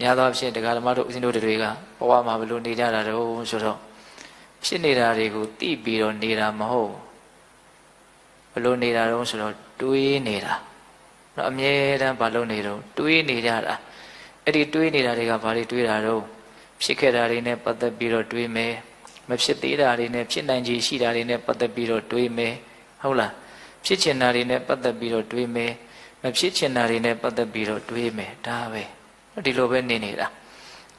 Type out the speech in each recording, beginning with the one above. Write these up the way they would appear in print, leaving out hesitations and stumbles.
များသောအားဖြင့်တရားဓမ္မတို့ဦးဇင်းတို့တွေကဘဝမှာဘလို့နေကြတာတော့ဆိုတော့ဖြစ်နေတာတွေကိုသိပြီးတော့နေတာမဟုတ်ဘလို့နေတာတော့ဆိုတော့တွေးနေတာတော့အမြဲတမ်းဘာလို့နေတော့တွေးနေကြတာအဲ့ဒီတွေးနေတာတွေကဘာတွေတွေးတာတော့ဖြစ်ခဲ့တာတွေနဲ့ပတ်သက်ပြီးတော့တွေးမယ်မဖြစ်သေးတာတွေနဲ့ဖြစ်နိုင်ခြေရှိတာတွေနဲ့ပတ်သက်ပြီးတော့တွေးမယ်ဟုတ်လားဖြစ်ချင်တာတွေနဲ့ပတ်သက်ပြီးတော့တွေးမယ်မဖြစ်ချင်တာတွေနဲ့ပတ်သက်ပြီးတော့တွေးမယ်ဒါပဲဒီလိုပဲနေနေတာ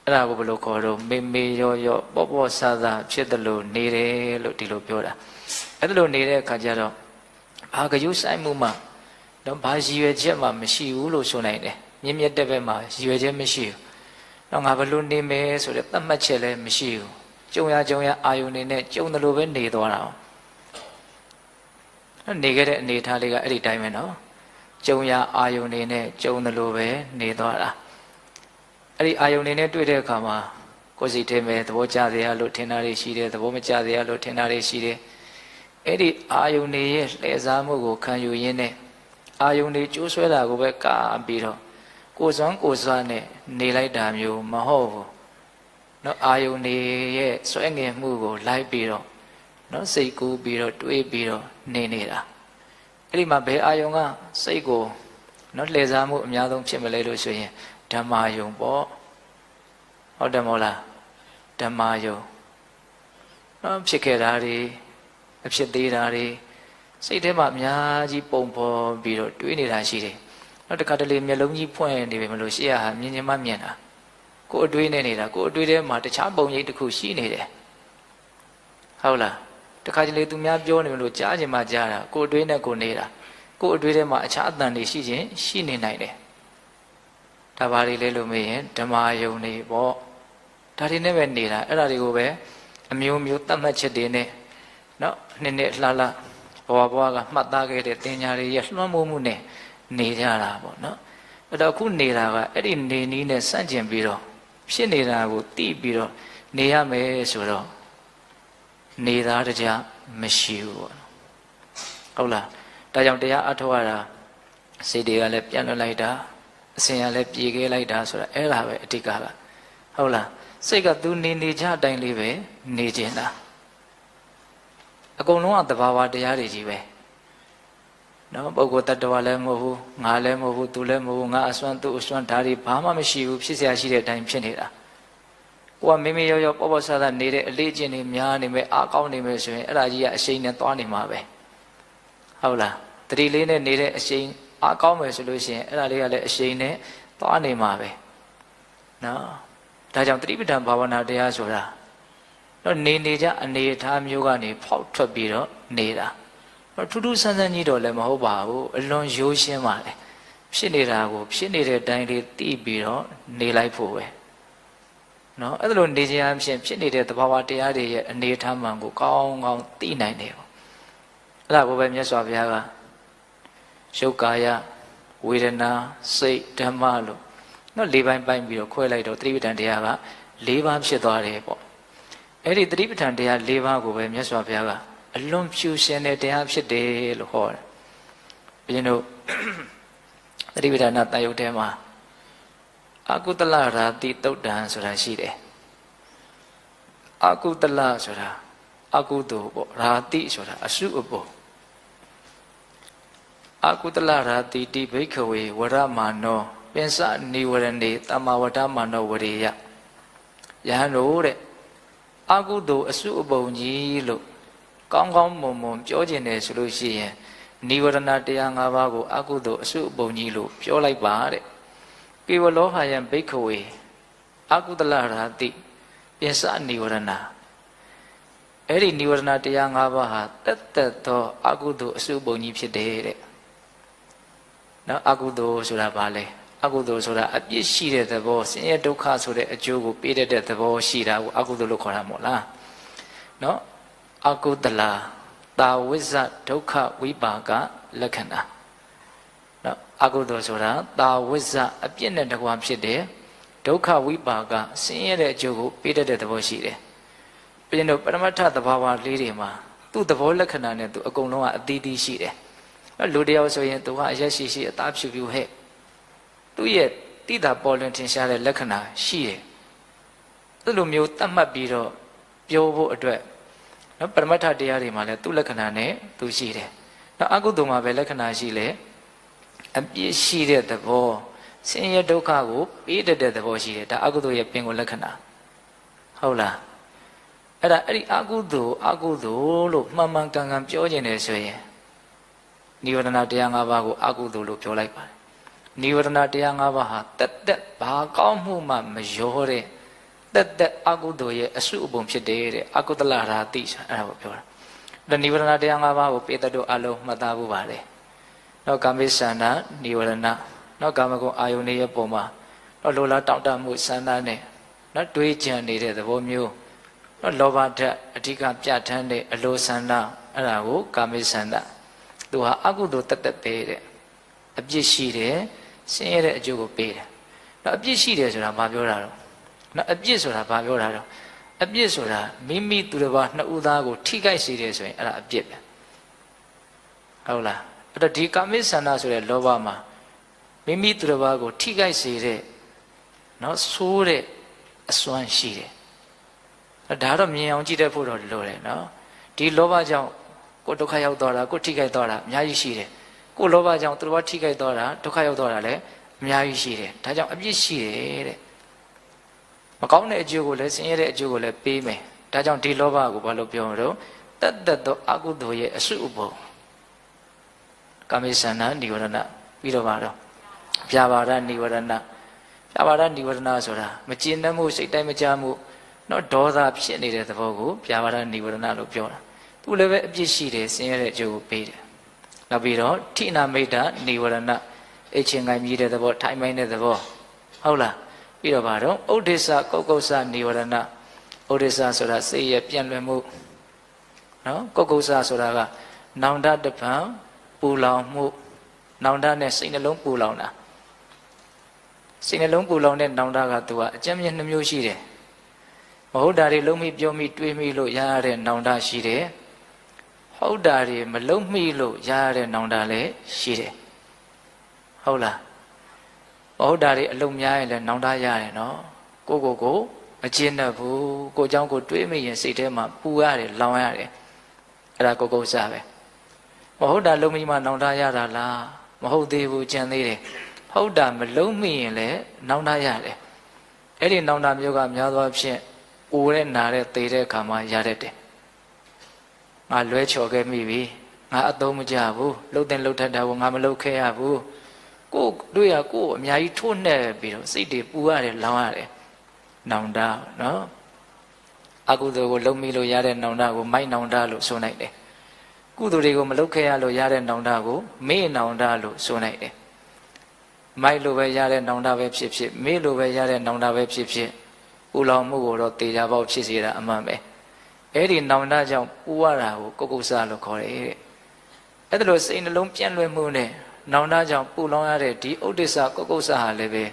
အဲ့ဒါကိုဘယ်လိုခေါ်တော့မေမေရောရောပေါ့ပေါ့ဆာဆာဖြစ်တယ်လို့နေတယ်လို့ဒီလိုပြောတာအဲ့ဒါလိုနေတဲ့အခါကျတော့ဘာကယူဆိုင်မှုမှတော့ဘာရည်ရွယ်ချက်မှမရှိဘူးလို့ဆိုနိုင်တယ်မြင့်မြတ်တဲ့ဘက်မှာရည်ရွယ်ချက်မရှိဘူးတော့ငါဘယ်လိုနေမယ်ဆိုတဲ့သတ်မှတ်ချက်လည်းမရှိဘူးကြုံရအာယုန်နေနဲ့ကြုံတယ်လို့ပဲနေသွားတာနေခဲ့တဲ့အနေထားလေးကအဲ့ဒီတိုင်းပဲနော်ကြုံရအာယုန်နေနဲ့ကြုံတယ်လို့ပဲနေသွားတာအဲ့ဒီအာယုန်နေနဲ့တွေ့တဲ့အခါမှာကိုယ်စိတ်ထဲမှာသဘောကျစရာလို့ထင်တာတွေရှိတယ်သဘောမကျစရာလို့ထင်တာတွေရှိတယ်အဲ့ဒီအာယုန်နေရဲ့လှည့်စားမှုကိုခံယူရင်းနဲ့အာယုန်နေကျိုးဆွဲတာကိုပဲကာပြီးတော့ကိုယ်စွမ်းကိုယ်စွမ်းနဲ့နေလိုက်တာမျိုးမဟုတ်ဘူးနော်အာယုန်နေရဲ့ဆွဲငင်မှုကိုလိုက်ပြီးတော့နော်စိတ်ကူးပြီးတော့တွေးပြီးတော့နေနေတာအဲ့ဒီမှာဘယ်အာယုန်ကစိတ်ကိုနော်လှည့်စားမှုအများဆုံးဖြစ်မလဲလို့ဆိုရင်ဓမ္မာယုံပေါ့ဟုတ်တယ်မဟုတ်လားဓမ္မာယုံနော်ဖြစ်ခဲ့တာတွေအဖြစ်သေးတာတွေစိတ်ထဲမှာအများကြီးပုံပေါ်ပြီးတော့တွေးနေတာရှိတယ်နောက်တစ်ခါတလေမျက်လုံးကြီးဖွင့်နေပြီမလို့ရှေ့ကမြင်ချင်းမှမြင်တာကိုယ်အတွေးနဲ့နေတာကိုယ်အတွေးထဲမှာတခြားပုံရိပ်တစ်ခုရှိနေတယ်ဟုတ်လားတခါတလေသူများပြောနေမလို့ကြားချင်မှကြားတာကိုယ်အတွေးနဲ့ကိုယ်နေတာကိုယ်အတွေးထဲမှာအခြားအတန်တွေရှိချင်းရှိနေနိုင်တယ်ဒါပါလေလို့မေးရင်ဓမ္မာယုံနေပေါ့ဒါတွေနဲ့ပဲနေတာအဲ့ဒါတွေကိုပဲအမျိုးမျိုးသတ်မှတ်ချက်တွေနဲ့နော်နှစ်လှလှဘဝကမှတ်သားခဲ့တဲ့တင်ညာတွေရဲ့လွှမ်းမိုးမှုနဲ့နေကြတာပေါ့နော်အဲ့တော့ခုနေတာကအဲ့ဒီနေနည်းနဲ့စန့်ကျင်ပြီးတော့ဖြစ်နေတာကိုသိပြီးတော့နေရမယ်ဆိုတော့နေသားတကြမရှိဘူးပေါ့ဟုတ်လားဒါကြောင့်တရားအထောက်ရတာစိတ်တွေကလည်းပြန်လွတ်လိုက်တာအစဉ်ကလည်းပြေခဲ့လိုက်တာဆိုတာအဲ့ဒါပဲအဓိကကဟုတ်လားစိတ်ကသူနေကြအတိုင်းလေးပဲနေကျင်တာအကုန်လုံးကသဘာဝတရားတွေကြီးပဲနော်ပုဂ္ဂိုလ်တ attva လည်းမဟုတ်ဘူးငါလည်းမဟုတ်ဘူးသူလည်းမဟုတ်ဘူးငါအစွမ်းသူအစွမ်းဓာတ်တွေဘာမှမရှိဘူးဖြစ်เสียရှိတဲ့အတိုင်းဖြစ်နေတာကိုကမေမေရောရောပေါ့ပေါ့ဆာဆာနေတဲ့အလေးကျင့်တွေများနေမယ်အားကောင်းနေမယ်ဆိုရင်အဲ့ဒါကြီးကအရှိန်နဲ့သွားနေမှာပဲဟုတ်လားတတိလေးနဲ့နေတဲ့အရှိန်အားကောင်းမယ်ဆိုလို့ရှိရင်အဲ့ဒါလေးကလည်းအရှိန်နဲ့သွားနေမှာပဲနော်ဒါကြောင့်သတိပဋ္ဌာန်ဘာဝနာတရားဆိုတာတော့နေကြအနေအထားမျိုးကနေဖောက်ထွက်ပြီးတော့နေတာထူးထူးဆန်းဆန်းကြီးတော့လည်းမဟုတ်ပါဘူးအလွန်ရိုးရှင်းပါလေဖြစ်နေတာကိုဖြစ်နေတဲ့အတိုင်းလေးသိပြီးတော့နေလိုက်ဖို့ပဲနော်အဲ့ဒါလိုနေခြင်းအဖြစ်ဖြစ်နေတဲ့သဘာဝတရားတွေရဲ့အနေအထားမှန်ကိုကောင်းကောင်းသိနိုင်တယ်ပေါ့အဲ့ဒါကိုပဲမြတ်စွာဘုရားကရုပ်ကာယဝေဒနာစိတ်ဓမ္မလို့နော်၄ပိုင်းပိုင်းပြီးတော့ခွဲလိုက်တော့သတိပဋ္ဌာန်တရားက၄ပါးဖြစ်သွားတယ်ပေါ့အဲ့ဒီသတိပဋ္ဌာန်တရား၄ပါးကိုပဲမြတ်စွာဘုရားကအလွန်ဖြူရှင်တဲ့တရားဖြစ်တယ်လို့ဟောတယ်ဘုရင်တို့သတိပဋ္ဌာန်တန်ရုပ်ထဲမှာအကုသလရာတိတုတ်တံဆိုတာရှိတယ်အကုသလဆိုတာအကုသိုလ်ပေါ့ရာတိဆိုတာအစုအပေါ်အကုသလရာတိတိဘိခဝေဝရမာနောပင်စနိဝရဏေတမဝတ္တမာနောဝရေယယဟန်တို့တဲ့အကုသိုလ်အစုအပုံကြီးလို့ကောင်းကောင်းမွန်မွန်ပြောကျင်တယ်ဆိုလို့ရှိရင်နိဝရဏတရား၅ပါးကိုအကုသိုလ်အစုအပုံကြီးလို့ပြောလိုက်ပါတဲ့ကေဝလောဟာယံဘိခဝေအကုသလရာတိပင်စနိဝရဏအဲ့ဒီနိဝရဏတရား၅ပါးဟာတက်တက်သောအကုသိုလ်အစုအပုံကြီးဖြစ်တယ်တဲ့နော်အကုသိုလ်ဆိုတာဘာလဲအကုသိုလ်ဆိုတာအပြစ်ရှိတဲ့သဘောဆင်းရဲဒုက္ခဆိုတဲ့အကျိုးကိုပေးတတ်တဲ့သဘောရှိတာကိုအကုသိုလ်လို့ခေါ်တာမို့လားနော်အကုသလတာဝိဇ္ဇဒုက္ခဝိပါကလက္ခဏာနော်အကုသိုလ်ဆိုတာတာဝိဇ္ဇအပြစ်နဲ့တကွာဖြစ်တဲ့ဒုက္ခဝိပါကဆင်းရဲတဲ့အကျိုးကိုပေးတတ်တဲ့သဘောရှိတယ်ပြီးရင်တော့ပရမတ္ထသဘာဝလေးတွေမှာသူ့သဘောလက္ခဏာနဲ့သူအကုန်လုံးကအသီးသီးရှိတယ်လူတယောက်ဆိုရင်သူကအရက်ရှိရှိအသားဖြူဖြူဟဲ့သူ့ရဲ့တ တိတာပေါ်လွင်ထင်ရှားတဲ့လက္ခဏာရှိတယ်အဲ့လိုမျိုးတတ်မှတ်ပြီးတော့ပြောဖို့အတွက်နော်ပရမတ္ထတရားတွေမှာလည်းသူ့လက္ခဏာနဲ့သူရှိတယ်နော်အကုသိုလ်မှာပဲလက္ခဏာရှိလေအပြည့်ရှိတဲ့သဘောဆင်းရဲဒုက္ခကိုပေးတတ်တဲ့သဘောရှိတယ်ဒါအကုသိုလ်ရဲ့ပင်ကိုလက္ခဏာဟုတ်လားအဲ့ဒီအကုသိုလ်လို့မှန်မှန်ကန်ကန်ပြောခြင်းတယ်ဆိုရင်နိဝရဏတရား၅ပါးကိုအကုသိုလ်လို့ပြောလိုက်ပါတယ်နိဝရဏတရား၅ပါးဟာတက်ဘာကောင်းမှုမှမရောတဲ့တက်အကုသိုလ်ရဲ့အစုအပုံဖြစ်တယ်တဲ့အကုသလရာတိအဲ့ဒါကိုပြောတာဒါနိဝရဏတရား၅ပါးကိုပေတတ်တို့အလုံးမှတ်သားဖို့ပါတယ်နောက်ကာမိသန္တာနိဝရဏနောက်ကာမဂုဏ်အာယုန်ရဲ့ပုံမှာတော့လိုလားတောင့်တမှုစန္ဒနဲ့နော်တွေးကြံနေတဲ့သဘောမျိုးနော်လောဘဓာတ်အဓိကပြဋ္ဌာန်းတဲ့အလိုစန္ဒအဲ့ဒါကိုကာမိသန္တာသူဟာအကုသိုလ်တက်ပေးတဲ့အပြစ်ရှိတယ်ဆင်းရဲတဲ့အကျိုးကိုပေးတယ်နော်အပြစ်ရှိတယ်ဆိုတာဘာပြောတာတော့နော်အပြစ်ဆိုတာဘာပြောတာတော့အပြစ်ဆိုတာမိမိသူတစ်ပါးနှစ်ဦးသားကိုထိခိုက်စေတယ်ဆိုရင်အဲ့ဒါအပြစ်ပဲဟုတ်လားအဲ့တော့ဒီကာမိသန္တာဆိုတဲ့လောဘမှာမိမိသူတစ်ပါးကိုထိခိုက်စေတဲ့နော်ဆိုးတဲ့အစွမ်းရှိတယ်ဒါတော့မြင်အောင်ကြည့်တတ်ဖို့တော့လိုတယ်နော်ဒီလောဘကြောင့်ကိုဒုက္ခရောက်သွားတာကိုထိခိုက်သွားတာအများကြီးရှိတယ်ကိုလောဘကြောင့်သူတစ်ပါးထိခိုက်သွားတာဒုက္ခရောက်သွားတာလည်းအများကြီးရှိတယ်ဒါကြောင့်အပြစ်ရှိတယ်တဲ့မကောင်းတဲ့အကျိုးကိုလည်းဆင်းရဲတဲ့အကျိုးကိုလည်းပေးမယ်ဒါကြောင့်ဒီလောဘကိုဘာလို့ပြောမလို့တက်သောအကုသိုလ်ရဲ့အစုအပုံကာမိသန္တာနိဝရဏပြီးတော့ပါတော့ပြာပါဒနိဝရဏပြာပါဒနိဝရဏဆိုတာမကျေနပ်မှုစိတ်တိုင်းမကြမှုနော်ဒေါသဖြစ်နေတဲ့သဘောကိုပြာပါဒနိဝရဏလို့ပြောတာသူလည်းပဲအပြစ်ရှိတယ်ဆင်းရဲတဲ့အကျိုးကိုပေးတယ်နောက်ပြီးတော့ထိနာမိတ်တာနိဝရဏအချင်းကိုင်းမြည်တဲ့သဘောထိုင်မိုင်းတဲ့သဘောဟုတ်လားပြီးတော့ပါတော့ဥဒိစ္စကုက္ကုစ္စနိဝရဏဥဒိစ္စဆိုတာစိတ်ရဲ့ပြန့်လွင်မှုနော်ကုက္ကုစ္စဆိုတာကနောင်တတပံပူလောင်မှုနောင်တနဲ့စိတ်နှလုံးပူလောင်တာစိတ်နှလုံးပူလောင်တဲ့နောင်တကသူကအကျဉ်းမြင့်နှမျိုးရှိတယ်မဟုတ်တာတွေလုံးမိပြောမိတွေးမိလို့ရရတဲ့နောင်တရှိတယ်ဟုတ်တာတွေမလုံးမိလို့ရရတဲ့နောင်တလည်းရှိတယ်ဟုတ်လားမဟုတ်တာတွေအလုံးများရင်လည်းနောင်တရတယ်နော်ကိုမကျဉ်းတတ်ဘူးကိုเจ้าကိုတွေးမိရင်စိတ်ထဲမှာပူရတယ်လောင်ရတယ်အဲ့ဒါကိုကုစားပဲမဟုတ်တာလုံးမိမှနောင်တရတာလားမဟုတ်သေးဘူးကြံသေးတယ်ဟုတ်တာမလုံးမိရင်လည်းနောင်တရတယ်အဲ့ဒီနောင်တမျိုးကများသောအားဖြင့်အိုတဲ့နာတဲ့သေတဲ့အခါမှာရတတ်တယ်ငါလွဲချော်ခဲ့မိပြီငါအသုံးမကျဘူးလှုပ်တဲ့လှုပ်ထက်တာကိုငါမလှုပ်ခဲ့ရဘူးကိုတွေ့ရကိုအများကြီးထိုးနှက်ပြီးတော့စိတ်တွေပူရတယ်လောင်ရတယ်နောင်တနော်အကုသိုလ်ကိုလုံးမိလို့ရတဲ့နောင်တကိုမိုက်နောင်တလို့ဆိုနိုင်တယ်ကုသိုလ်တွေကိုမလုပ်ခဲ့ရလို့ရတဲ့နောင်တကိုမေ့နောင်တလို့ဆိုနိုင်တယ်မိုက်လို့ပဲရတဲ့နောင်တပဲဖြစ်ဖြစ်မေ့လို့ပဲရတဲ့နောင်တပဲဖြစ်ဖြစ်ပူလောင်မှုကိုတော့တေချာပေါက်ဖြစ်စေတာအမှန်ပဲအဲ့ဒီနောင်တကြောင့်ပူရတာကိုကုက္ကုစလို့ခေါ်တယ်တဲ့အဲ့ဒါလို့စိတ်နှလုံးပြန့်လွင့်မှုနဲ့နောင်တကြောင့်ပူလောင်ရတဲ့ဒီဥဒိစ္စကုက္ကုစဟာလည်းပဲ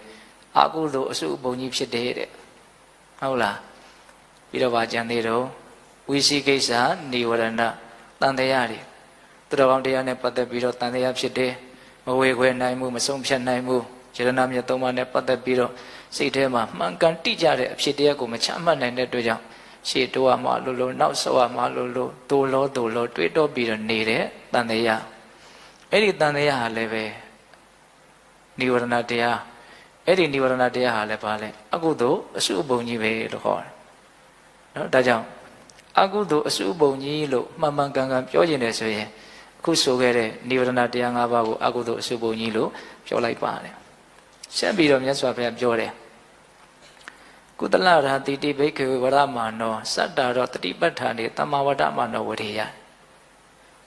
အကုသိုလ်အစုအပုံကြီးဖြစ်တယ်တဲ့ဟုတ်လားပြီးတော့ဗာကြံသေးတော့ဝိသိကိစ္စနိဝရဏတန်တရားတွေသူတော်ကောင်းတရားနဲ့ပတ်သက်ပြီးတော့တန်တရားဖြစ်တယ်မဝေခွဲနိုင်မှုမဆုံးဖြတ်နိုင်မှုယရဏမြတ်သုံးပါးနဲ့ပတ်သက်ပြီးတော့စိတ်ထဲမှာမှန်ကန်တိကျတဲ့အဖြစ်တရားကိုမချမှတ်နိုင်တဲ့အတွက်ကြောင့်ရှေ့တိုးရမှလို့နောက်ဆောက်ရမှလို့ဒိုလောတွေးတော့ပြီးတော့နေတဲ့တန်တရားအဲ့ဒီတန်တရားဟာလည်းပဲနိဝရဏတရားအဲ့ဒီနိဝရဏတရားဟာလည်းပါလဲအကုသိုလ်အစုအပုံကြီးပဲလို့ခေါ်တယ်နော်ဒါကြောင့်အကုသိုလ်အစုအပုံကြီးလို့မှန်မှန်ကန်ကန်ပြောကျင်တယ်ဆိုရင်အခုဆိုခဲ့တဲ့နိဝရဏတရား၅ပါးကိုအကုသိုလ်အစုအပုံကြီးလို့ပြောလိုက်ပါတယ်ဆက်ပြီးတော့မြတ်စွာဘုရားပြောတယ်ကုသလရာတိတိဘိက္ခဝေဝရမာနောစတ္တာရောတတိပဋ္ဌာနေတမ္မာဝဒမာနောဝရေယ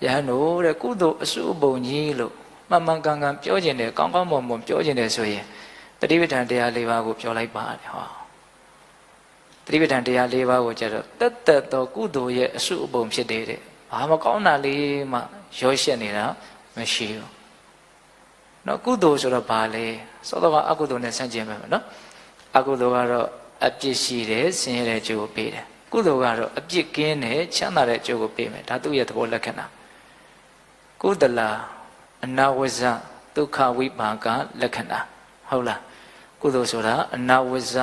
ယဟန်တို့တဲ့ကုသိုလ်အစုအပုံကြီးလို့မှန်မှန်ကန်ကန်ပြောကျင်တယ်ကောင်းကောင်းမွန်မွန်ပြောကျင်တယ်ဆိုရင်တတိပဋ္ဌာန်တရား၄ပါးကိုပြောလိုက်ပါတယ်ဟောတတိပဋ္ဌာန်တရား၄ပါးကိုကျတော့တက်သောကုသိုလ်ရဲ့အစုအပုံဖြစ်တဲ့ဘာမကောင်းတာလေးမှရောရှက်နေတာမရှိဘူးနော်ကုသိုလ်ဆိုတော့ဘာလဲသောတော်ကအကုသိုလ်နဲ့ဆန့်ကျင်ပဲနော်အကုသိုလ်ကတော့အပြစ်ရှိတယ်ဆင်းရဲတဲ့ကျိုးကိုပေးတယ်ကုသိုလ်ကတော့အပြစ်ကင်းတယ်ချမ်းသာတဲ့ကျိုးကိုပေးမယ်ဒါသူ့ရဲ့သဘောလက္ခဏာကုသလာအနာဝဇ္ဇဒုက္ခဝိပါကလက္ခဏာဟုတ်လား ကုသိုလ်ဆိုတာအနာဝိဇ္ဇ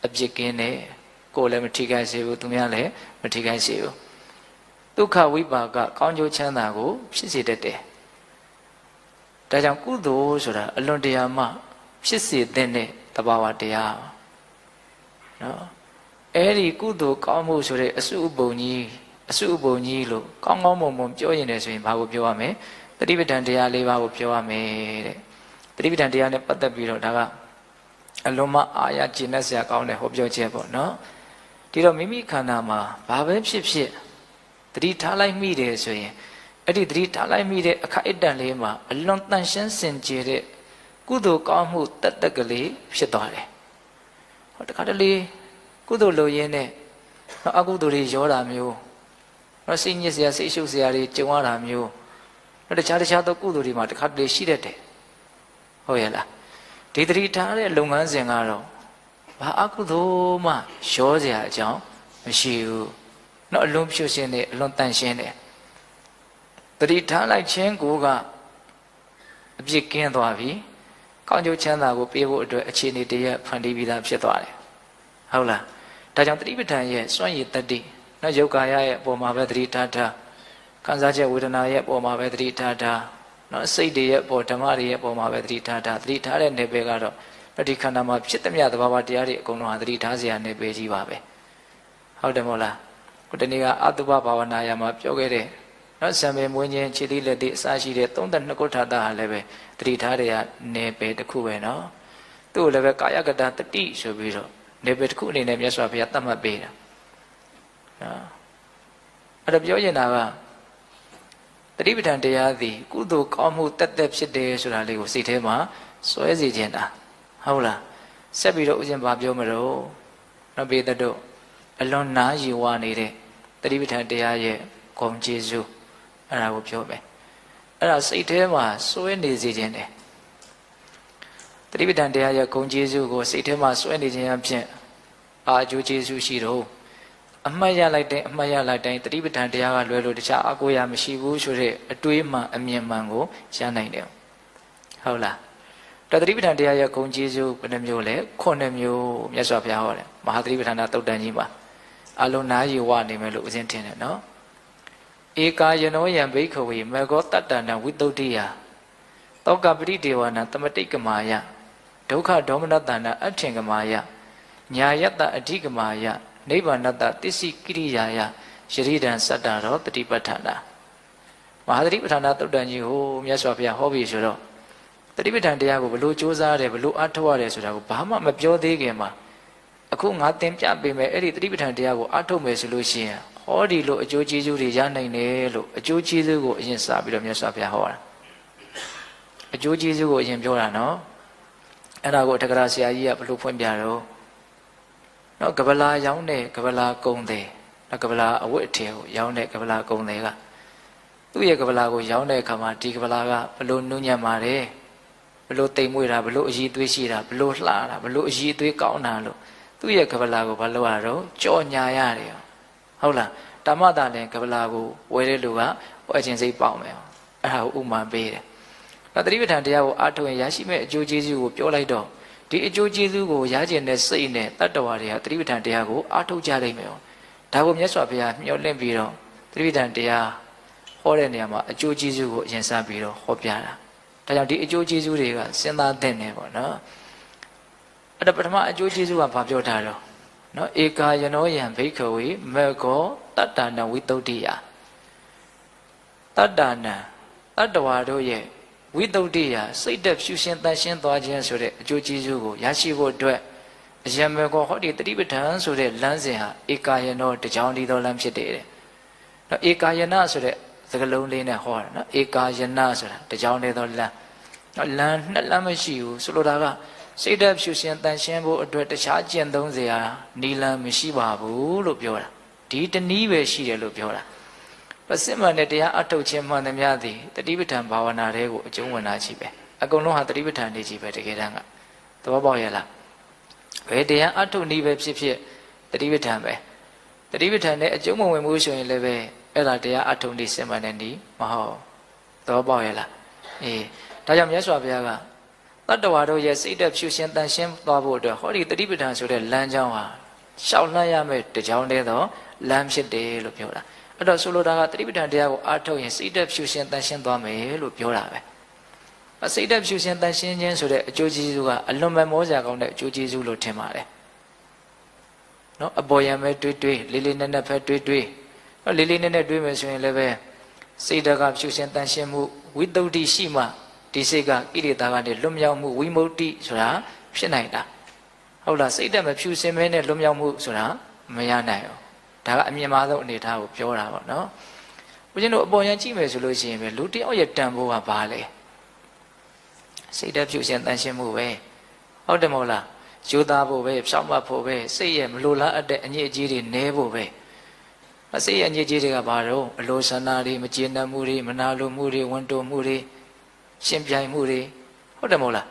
အပြစ်ကင်းတယ်ကိုယ်လည်းမထိခိုက်စေဘူးသူများလည်းမထိခိုက်စေဘူးဒုက္ခဝိပါကကောင်းကျိုးချမ်းသာကိုဖြစ်စေတတ်တယ်ဒါကြောင့်ကုသိုလ်ဆိုတာအလွန်တရာမှဖြစ်စေတဲ့သဘာဝတရားနော်အဲ့ဒီကုသိုလ်ကောင်းမှုဆိုတဲ့အစုအပုံကြီးလို့ကောင်းကောင်းမွန်မွန်ပြောရင်လည်းဆိုရင်ဘာကိုပြောရမလဲတတိပဋ္ဌာန်တရား၄ပါးကိုပြောရမယ်တဲ့တတိပဋ္ဌာန်တရားနဲ့ပတ်သက်ပြီးတော့ဒါကအလုံးမအာရကျင့်တတ်စရာကောင်းတဲ့ဟောပြောချက်ပေါ့နော်ဒီတော့မိမိခန္ဓာမှာဘာပဲဖြစ်ဖြစ်တတိထားလိုက်မိတယ်ဆိုရင်အဲ့ဒီတတိထားလိုက်မိတဲ့အခိုက်အတန့်လေးမှာအလွန်တန်ရှင်းစင်ကြယ်တဲ့ကုသိုလ်ကောင်းမှုတတ်ကလေးဖြစ်သွားတယ်ဟောတခါတလေကုသိုလ်လုပ်ရင်းနဲ့အကုသိုလ်တွေရောတာမျိုးနော်စိတ်ညစ်စရာစိတ်ရှုပ်စရာတွေကြုံရတာမျိုးနော်တခြားသောကုသိုလ်တွေမှာတခါတလေရှိတတ်တယ်ဟုတ်ရဲ့လားဒီတတိထားတဲ့လုပ်ငန်းစဉ်ကတော့ဘာအကုသိုလ်မှရောစရာအကြောင်းမရှိဘူးနော်အလွန်ဖြူစင်တယ်အလွန်တန်ရှင်းတယ်တတိထားလိုက်ခြင်းကိုကအပြစ်ကင်းသွားပြီကောင်းကျိုးချမ်းသာကိုပေးဖို့အတွက်အခြေအနေတည်းရဖန်တီးပြီးသားဖြစ်သွားတယ်ဟုတ်လားဒါကြောင့်တတိပဋ္ဌာန်ရဲ့စွန့်ရည်တတိနော်ယုတ်ကာယရဲ့အပေါ်မှာပဲတတိထားထားခံစားချက်ဝေဒနာရဲ့အပေါ်မှာပဲတတိထားထားနော်စိတ်တွေရဲ့အပေါ်ဓမ္မတွေရဲ့အပေါ်မှာပဲတတိထားထားတတိထားတဲ့နယ်ပယ်ကတော့ဒီခန္ဓာမှာဖြစ်သမျှသဘာဝတရားတွေအကုန်လုံးဟာတတိထားစရာနယ်ပယ်ကြီးပါပဲဟုတ်တယ်မဟုတ်လားခုတနေ့ကအတုပဘာဝနာယာမှာပြောခဲ့တဲ့နော်ဆံပင်မွေးခြင်းခြေသီးလက်သီးအစရှိတဲ့32ခုထာတာဟာလည်းပဲတတိထားတဲ့နယ်ပယ်တစ်ခုပဲနော်သူ့ကိုလည်းပဲကာယကတတတိဆိုပြီးတော့နယ်ပယ်တစ်ခုအနေနဲ့မြတ်စွာဘုရားသတ်မှတ်ပေးတာနော်အဲ့ဒါပြောရင်တာကတတိပဋ္ဌာန်တရားသည်ကုသိုလ်ကောင်းမှုတက်တက်ဖြစ်တယ်ဆိုတာလေးကိုစိတ်ထဲမှာစွဲစေခြင်းတာဟုတ်လားဆက်ပြီးတော့ဥစဉ်ဘာပြောမလို့နော်ဘေးတို့အလွန်နားယူဝနေတဲ့တတိပဋ္ဌာန်တရားရဲ့ဂုဏ်ကျေးဇူးအဲ့ဒါကိုပြောမယ်အဲ့ဒါစိတ်ထဲမှာစွဲနေစေခြင်းတယ်တတိပဋ္ဌာန်တရားရဲ့ဂုဏ်ကျေးဇူးကိုစိတ်ထဲမှာစွဲနေခြင်းအဖြစ်အာအကျိုးကျေးဇူးရှိတော့အမှတ်ရလိုက်တိုင်းတတိပဋ္ဌာန်တရားကလွယ်လို့တခြားအကိုရာမရှိဘူးဆိုတဲ့အတွေးမှအမြင်မှန်ကိုရနိုင်တယ်ဟုတ်လားတတိပဋ္ဌာန်တရားရဲ့ဂုဏ်ကျေးဇူးဘယ်နှမျိုးလဲ9မျိုးမြတ်စွာဘုရားဟောတယ်မဟာတတိပဋ္ဌာန်သုတ်တန်ကြီးမှာအလုံးနာယူဝနေမယ်လို့ဦးဇင်းထင်တယ်နော်ဧကာယနောယံဘိက္ခဝေမေဃောတတ္တနဝိတုဒ္ဓိယတောကပရိဒေဝနာတမတိကမာယဒုက္ခဒေါမနတ္တနာအထင်ကမာယညာယတ္တအဓိကမာယနိဗ္ဗာနတ္တသစ္စိကိရိယာယယရိဒံစတ္တရောတတိပဋ္ဌာနာမဟာတတိပဋ္ဌာနာသုတ်တန်ကြီးကိုမြတ်စွာဘုရားဟောပြီဆိုတော့တတိပဋ္ဌာန်တရားကိုဘလို့စ조사ရတယ်ဘလို့အားထုတ်ရတယ်ဆိုတာကိုဘာမှမပြောသေးခင်မှာအခုငါသင်ပြပေးမယ်အဲ့ဒီတတိပဋ္ဌာန်တရားကိုအားထုတ်မယ်ဆိုလို့ရှိရင်ဟောဒီလိုအကျိုးကျေးဇူးတွေရနိုင်တယ်လို့အကျိုးကျေးဇူးကိုအရင်စပြီးတော့မြတ်စွာဘုရားဟောတာအကျိုးကျေးဇူးကိုအရင်ပြောတာနော်အဲ့ဒါကိုတက္ကရာဆရာကြီးကဘလို့ဖွင့်ပြတော့နော်ကဗလာရောင်းတဲ့ကဗလာကုံတယ်နော်ကဗလာအဝတ်အထည်ကိုရောင်းတဲ့ကဗလာကုံတယ်ကသူ့ရဲ့ကဗလာကိုရောင်းတဲ့အခါမှာဒီကဗလာကဘလို့နုညံ့ပါတယ်ဘလို့တိမ်မွေ့တာဘလို့အည်သွေးရှိတာဘလို့လှတာဘလို့အည်သွေးကောင်းတာလို့သူ့ရဲ့ကဗလာကိုဘာလို့ရတော့ကြော်ညာရတယ်ဟုတ်လားဓမ္မတာလည်းကဗလာကိုဝယ်တဲ့လူကဝယ်ခြင်းစိတ်ပေါက်မယ်အဲ့ဒါကိုဥမာပေးတယ်တတိပဋ္ဌာန်တရားကိုအားထုတ်ရင်ရရှိမဲ့အကျိုးကျေးဇူးကိုပြောလိုက်တော့ဒီအကျိုးကျေးဇူးကိုရကျင်တဲ့စိတ်နဲ့တတ္တဝါတွေကတတိပဋ္ဌာန်တရားကိုအားထုတ်ကြလိမ့်မယ်ဒါကိုမြတ်စွာဘုရားမျှော်လင့်ပြီးတော့တတိပဋ္ဌာန်တရားဟောတဲ့နေရာမှာအကျိုးကျေးဇူးကိုအရင်စပြီးတော့ဟောပြတာဒါကြောင့်ဒီအကျိုးကျေးဇူးတွေကစဉ်းစားသင့်တယ်ပေါ့နော်အဲ့ဒါပထမအကျိုးကျေးဇူးကဘာပြောထားတော့နော်ဧကာယနောယံဘိက္ခဝေမေဃောတတ္တနဝိတုဒ္ဓိယတတ္တနံတတ္တဝါတို့ရဲ့ဝိတုဒ္ဓိယစိတ်သက်ဖြူရှင်တန်ရှင်းသွားခြင်းဆိုတဲ့အကျိုးကျေးဇူးကိုရရှိဖို့အတွက်အယံမေဃောဟောဒီတတိပဋ္ဌာန်ဆိုတဲ့လမ်းစဉ်ဟာဧကာယနောတကြောင်ဒီတော်လမ်းဖြစ်တယ်တဲ့နော်ဧကာယနဆိုတဲ့စကားလုံးလေးနဲ့ဟောတာနော်ဧကာယနဆိုတာတကြောင်တည်းသောလမ်းနော်လမ်းနှစ်လမ်းမရှိဘူးဆိုလိုတာကစိတ်ဓာတ်ဖြူရှင်တန်ရှင်းဖို့အတွက်တခြားကျင့်သုံးစရာနီလန်းမရှိပါဘူးလို့ပြောတာဒီတနည်းပဲရှိတယ်လို့ပြောတာပစိမနဲ့တရားအထုတ်ခြင်းမှန်သမျှသည်တတိပဋ္ဌာန်ဘာဝနာတွေကိုအကျုံးဝင်တာရှိပဲအကုန်လုံးဟာတတိပဋ္ဌာန်နေကြီးပဲတကယ်တမ်းကသဘောပေါက်ရဲ့လားဘယ်တရားအထုတ်နည်းပဲဖြစ်ဖြစ်တတိပဋ္ဌာန်ပဲတတိပဋ္ဌာန်နဲ့အကျုံးမဝင်မှုဆိုရင်လည်းပဲအဲ့ဒါတရားအထုတ်နည်းစင်မှန်တဲ့နည်းမဟုတ်သဘောပေါက်ရဲ့လားအေးဒါကြောင့်မြတ်စွာဘုရားက တတ္တဝါတို့ရဲ့စိတ်ဓာတ်ဖြူရှင်တန်ရှင်းသွားဖို့အတွက်ဟောဒီတတိပဋ္ဌာန်ဆိုတဲ့လမ်းကြောင်းဟာရှောက်လှမ်းရမယ့်တကြောင်တည်းသောလမ်းဖြစ်တယ်လို့ပြောတာအဲ့တော့ဆိုလိုတာကတတိပဋ္ဌာန်တရားကိုအားထုတ်ရင်စိတ်ဓာတ်ဖြူရှင်တန်ရှင်းသွားမယ်လို့ပြောတာပဲစိတ်ဓာတ်ဖြူရှင်တန်ရှင်းခြင်းဆိုတဲ့အကျိုးကျေးဇူးကအလွန်ပဲမောစရာကောင်းတဲ့အကျိုးကျေးဇူးလို့ထင်ပါတယ်နော်အပေါ်ယံပဲတွေးတွေးလေးလေးနက်နက်ပဲတွေးတွေးနော်လေးလေးနက်နက်တွေးမယ်ဆိုရင်လည်းပဲစိတ်ဓာတ်ကဖြူရှင်တန်ရှင်းမှုဝိတ္တုဒ္ဓိရှိမှဒီစိတ်ကကိလေသာကနေလွတ်မြောက်မှုဝိမု ക്തി ဆိုတာဖြစ်နိုင်တာဟုတ်လားစိတ်ဓာတ်မဖြူစင်မဲနဲ့လွတ်မြောက်မှုဆိုတာမရနိုင်ဘူးဒါကအမြင်မှားဆုံးအနေအထားကိုပြောတာပေါ့နော်ဦးဇင်းတို့အပေါ်ယံကြည့်မယ်ဆိုလို့ရှိရင်ပဲလူတယောက်ရဲ့တန်ဖိုးကဘာလဲစိတ်ဓာတ်ဖြူစင်တန်ရှင်းမှုပဲဟုတ်တယ်မဟုတ်လားယူသားဖို့ပဲဖြောင့်မတ်ဖို့ပဲစိတ်ရဲ့မလိုလားအပ်တဲ့အညစ်အကြေးတွေနည်းဖို့ပဲစိတ်ရဲ့အညစ်အကြေးတွေကဘာတော့အလိုဆန္ဒတွေမကျေနပ်မှုတွေမနာလိုမှုတွေဝန်တိုမှုတွေရှင်ပြိုင်မှုတွေဟုတ်တယ်မဟုတ်လား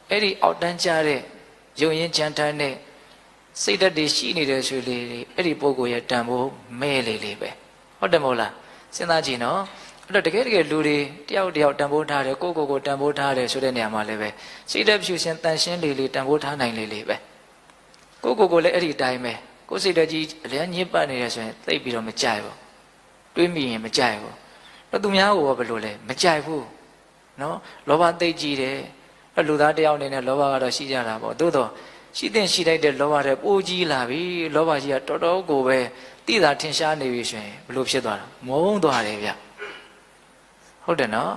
အဲ့ဒီအောက်တန်းကြတဲ့ယုံရင်ကြံတန်းတဲ့စိတ်ဓာတ်တွေရှိနေတဲ့ဆွေလေးတွေအဲ့ဒီပုဂ္ဂိုလ်ရဲ့တန်ဖိုးမဲလေလေပဲဟုတ်တယ်မဟုတ်လားစဉ်းစားကြည့်နော်အဲ့တော့တကယ်လူတွေတယောက်တယောက်တန်ဖိုးထားတယ်ကိုယ့်ကိုယ်တန်ဖိုးထားတယ်ဆိုတဲ့နေရာမှာလည်းပဲစိတ်ဓာတ်ဖြူရှင်တန်ရှင်းလေလေတန်ဖိုးထားနိုင်လေလေပဲကိုယ့်ကိုယ်လည်းအဲ့ဒီတိုင်းပဲကိုယ်စိတ်ဓာတ်ကြီးအလည်းညစ်ပတ်နေရဆိုရင်သိပ်ပြီးတော့မကြိုက်ဘူးတွေးမိရင်မကြိုက်ဘူးတော့သူများကိုဘယ်လိုလဲမကြိုက်ဘူးနော်လောဘသိကြီးတယ်လူသားတယောက်အနေနဲ့လောဘကတော့ရှိကြတာပေါ့သို့တော့ရှိတဲ့ရှိလိုက်တဲ့လောဘတွေပိုကြီးလာပြီလောဘကြီးကတော်တော်ကိုပဲတိတာထင်ရှားနေပြီဆိုရင်ဘယ်လိုဖြစ်သွားတာမုန်းသွားတယ်ဗျဟုတ်တယ်နော်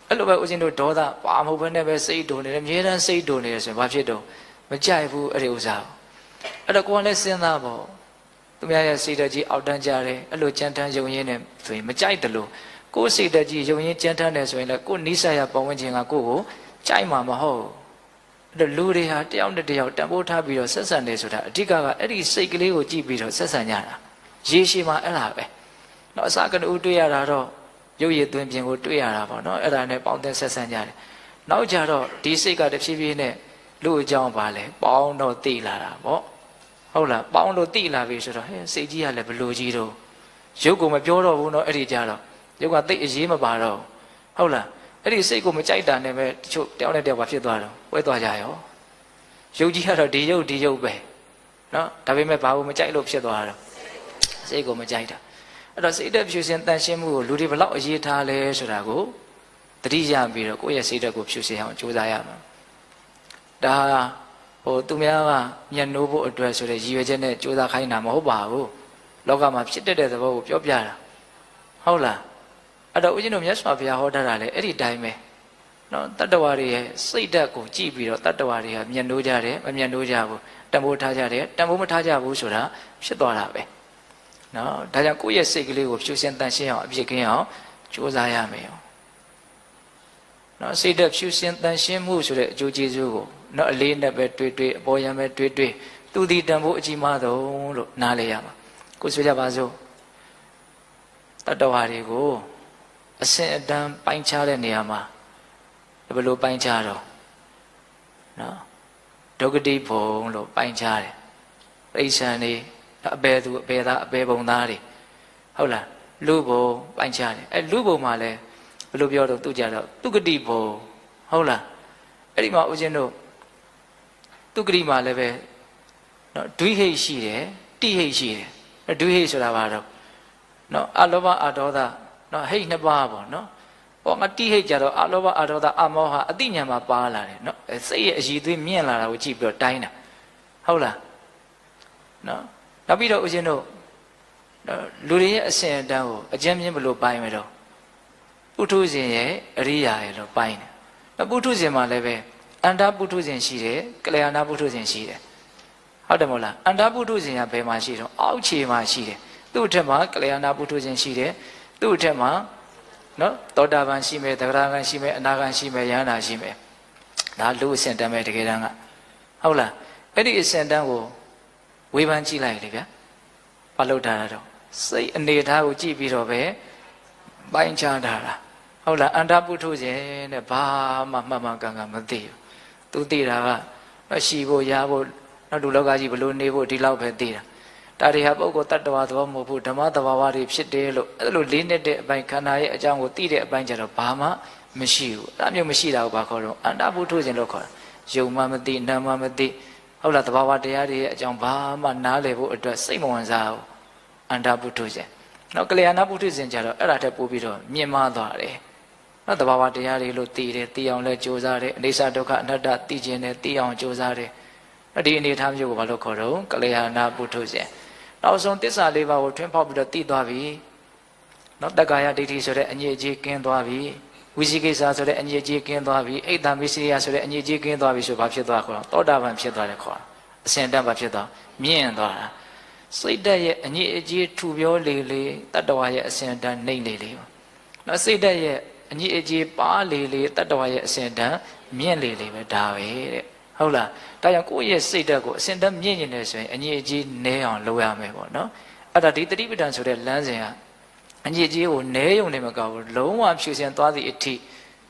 အဲ့လိုပဲဦးဇင်းတို့ဒေါသပါမဟုတ်ဘဲနဲ့ပဲစိတ်ဒုံနေတယ်အမြဲတမ်းစိတ်ဒုံနေတယ်ဆိုရင်ဘာဖြစ်တော့မကြိုက်ဘူးအဲ့ဒီဥစ္စာအဲ့တော့ကိုယ်ကလည်းစဉ်းစားပေါ့သူများရဲ့စိတ်ဓာတ်ကြီးအောက်တန်းကြတယ်အဲ့လိုကြမ်းတမ်းယုံရင်းနဲ့ဆိုရင်မကြိုက်တယ်လို့ကိုယ်စိတ်ဓာတ်ကြီးယုံရင်းကြမ်းတမ်းတယ်ဆိုရင်လည်းကိုယ်နိစ္စရပတ်ဝန်းကျင်ကကိုယ့်ကိုကြိုက်မှာမဟုတ်အဲ့တော့လူတွေဟာတယောက်နဲ့တယောက်တန်ဖိုးထားပြီးတော့ဆက်ဆံနေဆိုတာအဓိကအဲ့ဒီစိတ်ကလေးကိုကြည့်ပြီးတော့ဆက်ဆံကြတာရေရှည်မှာအဲ့လားပဲတော့အစကတူတွေ့ရတာတော့ရုပ်ရည်သွင်းပြင်ကိုတွေ့ရတာပေါ့နော်အဲ့ဒါနဲ့ပေါင်းတဲ့ဆက်ဆံကြတယ်နောက်ကြတော့ဒီစိတ်ကတဖြည်းဖြည်းနဲ့လူအကြောင်းပါလဲပေါင်းတော့သိလာတာပေါ့ဟုတ်လားပေါင်းလို့သိလာပြီဆိုတော့ဟဲ့စိတ်ကြီးကလည်းဘလို့ကြီးတော့ရုပ်ကိုမပြောတော့ဘူးနော်အဲ့ဒီကြတော့ရုပ်ကသိအရေးမပါတော့ဟုတ်လားအဲ့ဒီစိတ်ကိုမကြိုက်တာနဲ့ပဲတချို့တယောက်နဲ့တယောက်ဘာဖြစ်သွားတော့ဝဲသွားကြရောရုပ်ကြီးကတော့ဒီရုပ်ပဲနော်ဒါပေမဲ့ဘာလို့မကြိုက်လို့ဖြစ်သွားတော့စိတ်ကိုမကြိုက်တာအဲ့တော့စိတ်ဓာတ်ဖြူစင်တန်ရှင်းမှုကိုလူတွေဘလောက်အရေးထားလဲဆိုတာကိုသတိရပြီးတော့ကိုယ့်ရဲ့စိတ်ဓာတ်ကိုဖြူစင်အောင်ကြိုးစားရမှာဒါသူများကညှဉ်းနှိုးဖို့အတွက်ဆိုတဲ့ရည်ရွယ်ချက်နဲ့ကြိုးစားခိုင်းတာမဟုတ်ပါဘူးလောကမှာဖြစ်တတ်တဲ့သဘောကိုပြောပြတာဟုတ်လားအဲ့တော့ဦးဇင်းတို့မြတ်စွာဘုရားဟောထားတာလေအဲ့ဒီတိုင်းပဲနော်တတ္တဝါတွေရဲ့စိတ်ဓာတ်ကိုကြည့်ပြီးတော့တတ္တဝါတွေကညှဉ်းနှိုးကြတယ်မညှဉ်းနှိုးကြဘူးတန်ဖိုးထားကြတယ်တန်ဖိုးမထားကြဘူးဆိုတာဖြစ်သွားတာပဲနော်ဒါကြောင့်ကိုယ့်ရဲ့စိတ်ကလေးကိုဖြူစင်တန်ရှင်းအောင်အပြည့်ကင်းအောင်ကြိုးစားရမယ်နော်စိတ်ဓာတ်ဖြူစင်တန်ရှင်းမှုဆိုတဲ့အကျိုးကျေးဇူးကိုနော်အလေးနဲ့ပဲတွေးတွေးအပေါ်ယံပဲတွေးတွေးသူဒီတန်ဖိုးအကြီးမားဆုံးလို့နားလည်ရမှာကိုဆိုကြပါစို့တတ္တဝါတွေကိုအစင်အတန်းပိုင်းခြားတဲ့နေရာမှာဘယ်လိုပိုင်းခြားတော့နော်ဒုက္ခတိဘုံလို့ပိုင်းခြားတယ်ပိဋ္ဌာန်နေအပေသူအပေသားအပေဘုံသားတွေဟုတ်လားလူဘုံပိုင်းခြားတယ်အဲလူဘုံမှာလဲဘယ်လိုပြောတော့သူကြတော့ဒုက္ခတိဘုံဟုတ်လားအဲ့ဒီမှာဦးဇင်းတို့ဒုက္ခတိမှာလည်းပဲနော်ဒွိဟိတ်ရှိတယ်တိဟိတ်ရှိတယ်ဒွိဟိတ်ဆိုတာဘာတော့နော်အလောဘအဒေါသနော်ဟိတ်နှစ်ပါးပေါ့နော်ဟောငါတိဟိတ်ကြတော့အလောဘအဒေါသအမောဟအတိညာမှာပါလာတယ်နော်စိတ်ရဲ့အရည်သွေးမြင့်လာတာကိုကြည့်ပြီးတော့တိုင်းတာဟုတ်လားနော်နောက်ပြီးတော့ဦးဇင်းတို့လူတွေရဲ့အစဉ်အတန်းကိုအကျဉ်းမြင့်ဘလို့ပိုင်းမယ်တော့ပုထုဇဉ်ရဲ့အရိယာရဲ့လို့ပိုင်းတယ်နော်ပုထုဇဉ်မှာလည်းပဲအန္တပုထုဇဉ်ရှိတယ်ကလျာဏပုထုဇဉ်ရှိတယ်ဟုတ်တယ်မဟုတ်လားအန္တပုထုဇဉ်ကဘယ်မှာရှိတော့အောက်ခြေမှာရှိတယ်သူ့အထက်မှာကလျာဏပုထုဇဉ်ရှိတယ်သူ့အထက်မှာနော်သောတာပန်ရှိမယ်သဂရဂံရှိမယ်အနာဂံရှိမယ်ယန္တာရှိမယ်ဒါလူအစဉ်တန်းပဲတကယ်တမ်းကဟုတ်လားအဲ့ဒီအစဉ်တန်းကိုဝေဖန်ကြည့်လိုက်လေဗျာဘာလို့ထားတာတော့စိတ်အနေထားကိုကြည့်ပြီးတော့ပဲပိုင်းခြားထားတာဟုတ်လားအန္တပုထုဇဉ်တဲ့ဘာမှမှန်မှန်ကန်ကန်မသိဘူးသူသိတာကမရှိဖို့ရဖို့နောက်လူလောကကြီးဘလို့နေဖို့ဒီလောက်ပဲသိတာဒါတွေဟာပုဂ္ဂိုလ်တ attva သဘောမဟုတ်ဘူးဓမ္မသဘာဝတွေဖြစ်တယ်လို့အဲ့လိုလေးနဲ့တဲ့အပိုင်းခန္ဓာရဲ့အကြောင်းကိုသိတဲ့အပိုင်းကျတော့ဘာမှမရှိဘူးအဲ့မျိုးမရှိတာကိုဘာခေါ်တော့အန္တပုထုဇဉ်လို့ခေါ်တာ ယုံမှမသိနာမှမသိဟုတ်လားတဘာဝတရားတွေရဲ့အကြောင်းဘာမှနားလည်ဖို့အတွက်စိတ်မဝင်စားဘူးအန္တပုထုဇဉ်နောက်ကလျာဏပုထုဇဉ်ကြတော့အဲ့ဒါထက်ပိုပြီးတော့မြင့်မားသွားတယ်နော်တဘာဝတရားတွေလို့သိတယ်သိအောင်လဲကြိုးစားတယ်အိဋ္ဌဒုက္ခအနတ္တသိခြင်းနဲ့သိအောင်ကြိုးစားတယ်ဒီအနေထားမျိုးကိုဘာလို့ခေါ်တော့ကလျာဏပုထုဇဉ်နောက်ဆုံးသစ္စာလေးပါးကိုထွန်းဖောက်ပြီးတော့သိသွားပြီနော်တက္ကာယဒိဋ္ဌိဆိုတဲ့အညစ်အကြေးကင်းသွားပြီဝိသိကိစ္စဆိုတဲ့အညစ်အကြေးကင်းသွားပြီအိတ်တံမစ္စရိယဆိုတဲ့အညစ်အကြေးကင်းသွားပြီဆိုဘာဖြစ်သွားခေါ်တော့သောတာပန်ဖြစ်သွားတယ်ခေါ်အစဉ်တတ်ဘာဖြစ်သွားမြင့်သွားတာစိတ်ဓာတ်ရဲ့အညစ်အကြေးထူပြောလေလေတတ္တဝါရဲ့အစဉ်တတ်နှိမ့်လေလေနော်စိတ်ဓာတ်ရဲ့အညစ်အကြေးပါလေလေတတ္တဝါရဲ့အစဉ်တတ်မြင့်လေလေပဲဒါပဲတဲ့ဟုတ်လားဒါကြောင့်ကိုယ့်ရဲ့စိတ်ဓာတ်ကိုအစဉ်တတ်မြင့်နေတယ်ဆိုရင်အညစ်အကြေးနည်းအောင်လုပ်ရမယ်ပေါ့နော်အဲ့ဒါဒီတတိပဋ္ဌာန်ဆိုတဲ့လမ်းစဉ်ကအညစ်အကြေးကိုနည်းယုံနေမကောက်ဘူးလုံးဝဖြူစင်သွားသည့်အထိ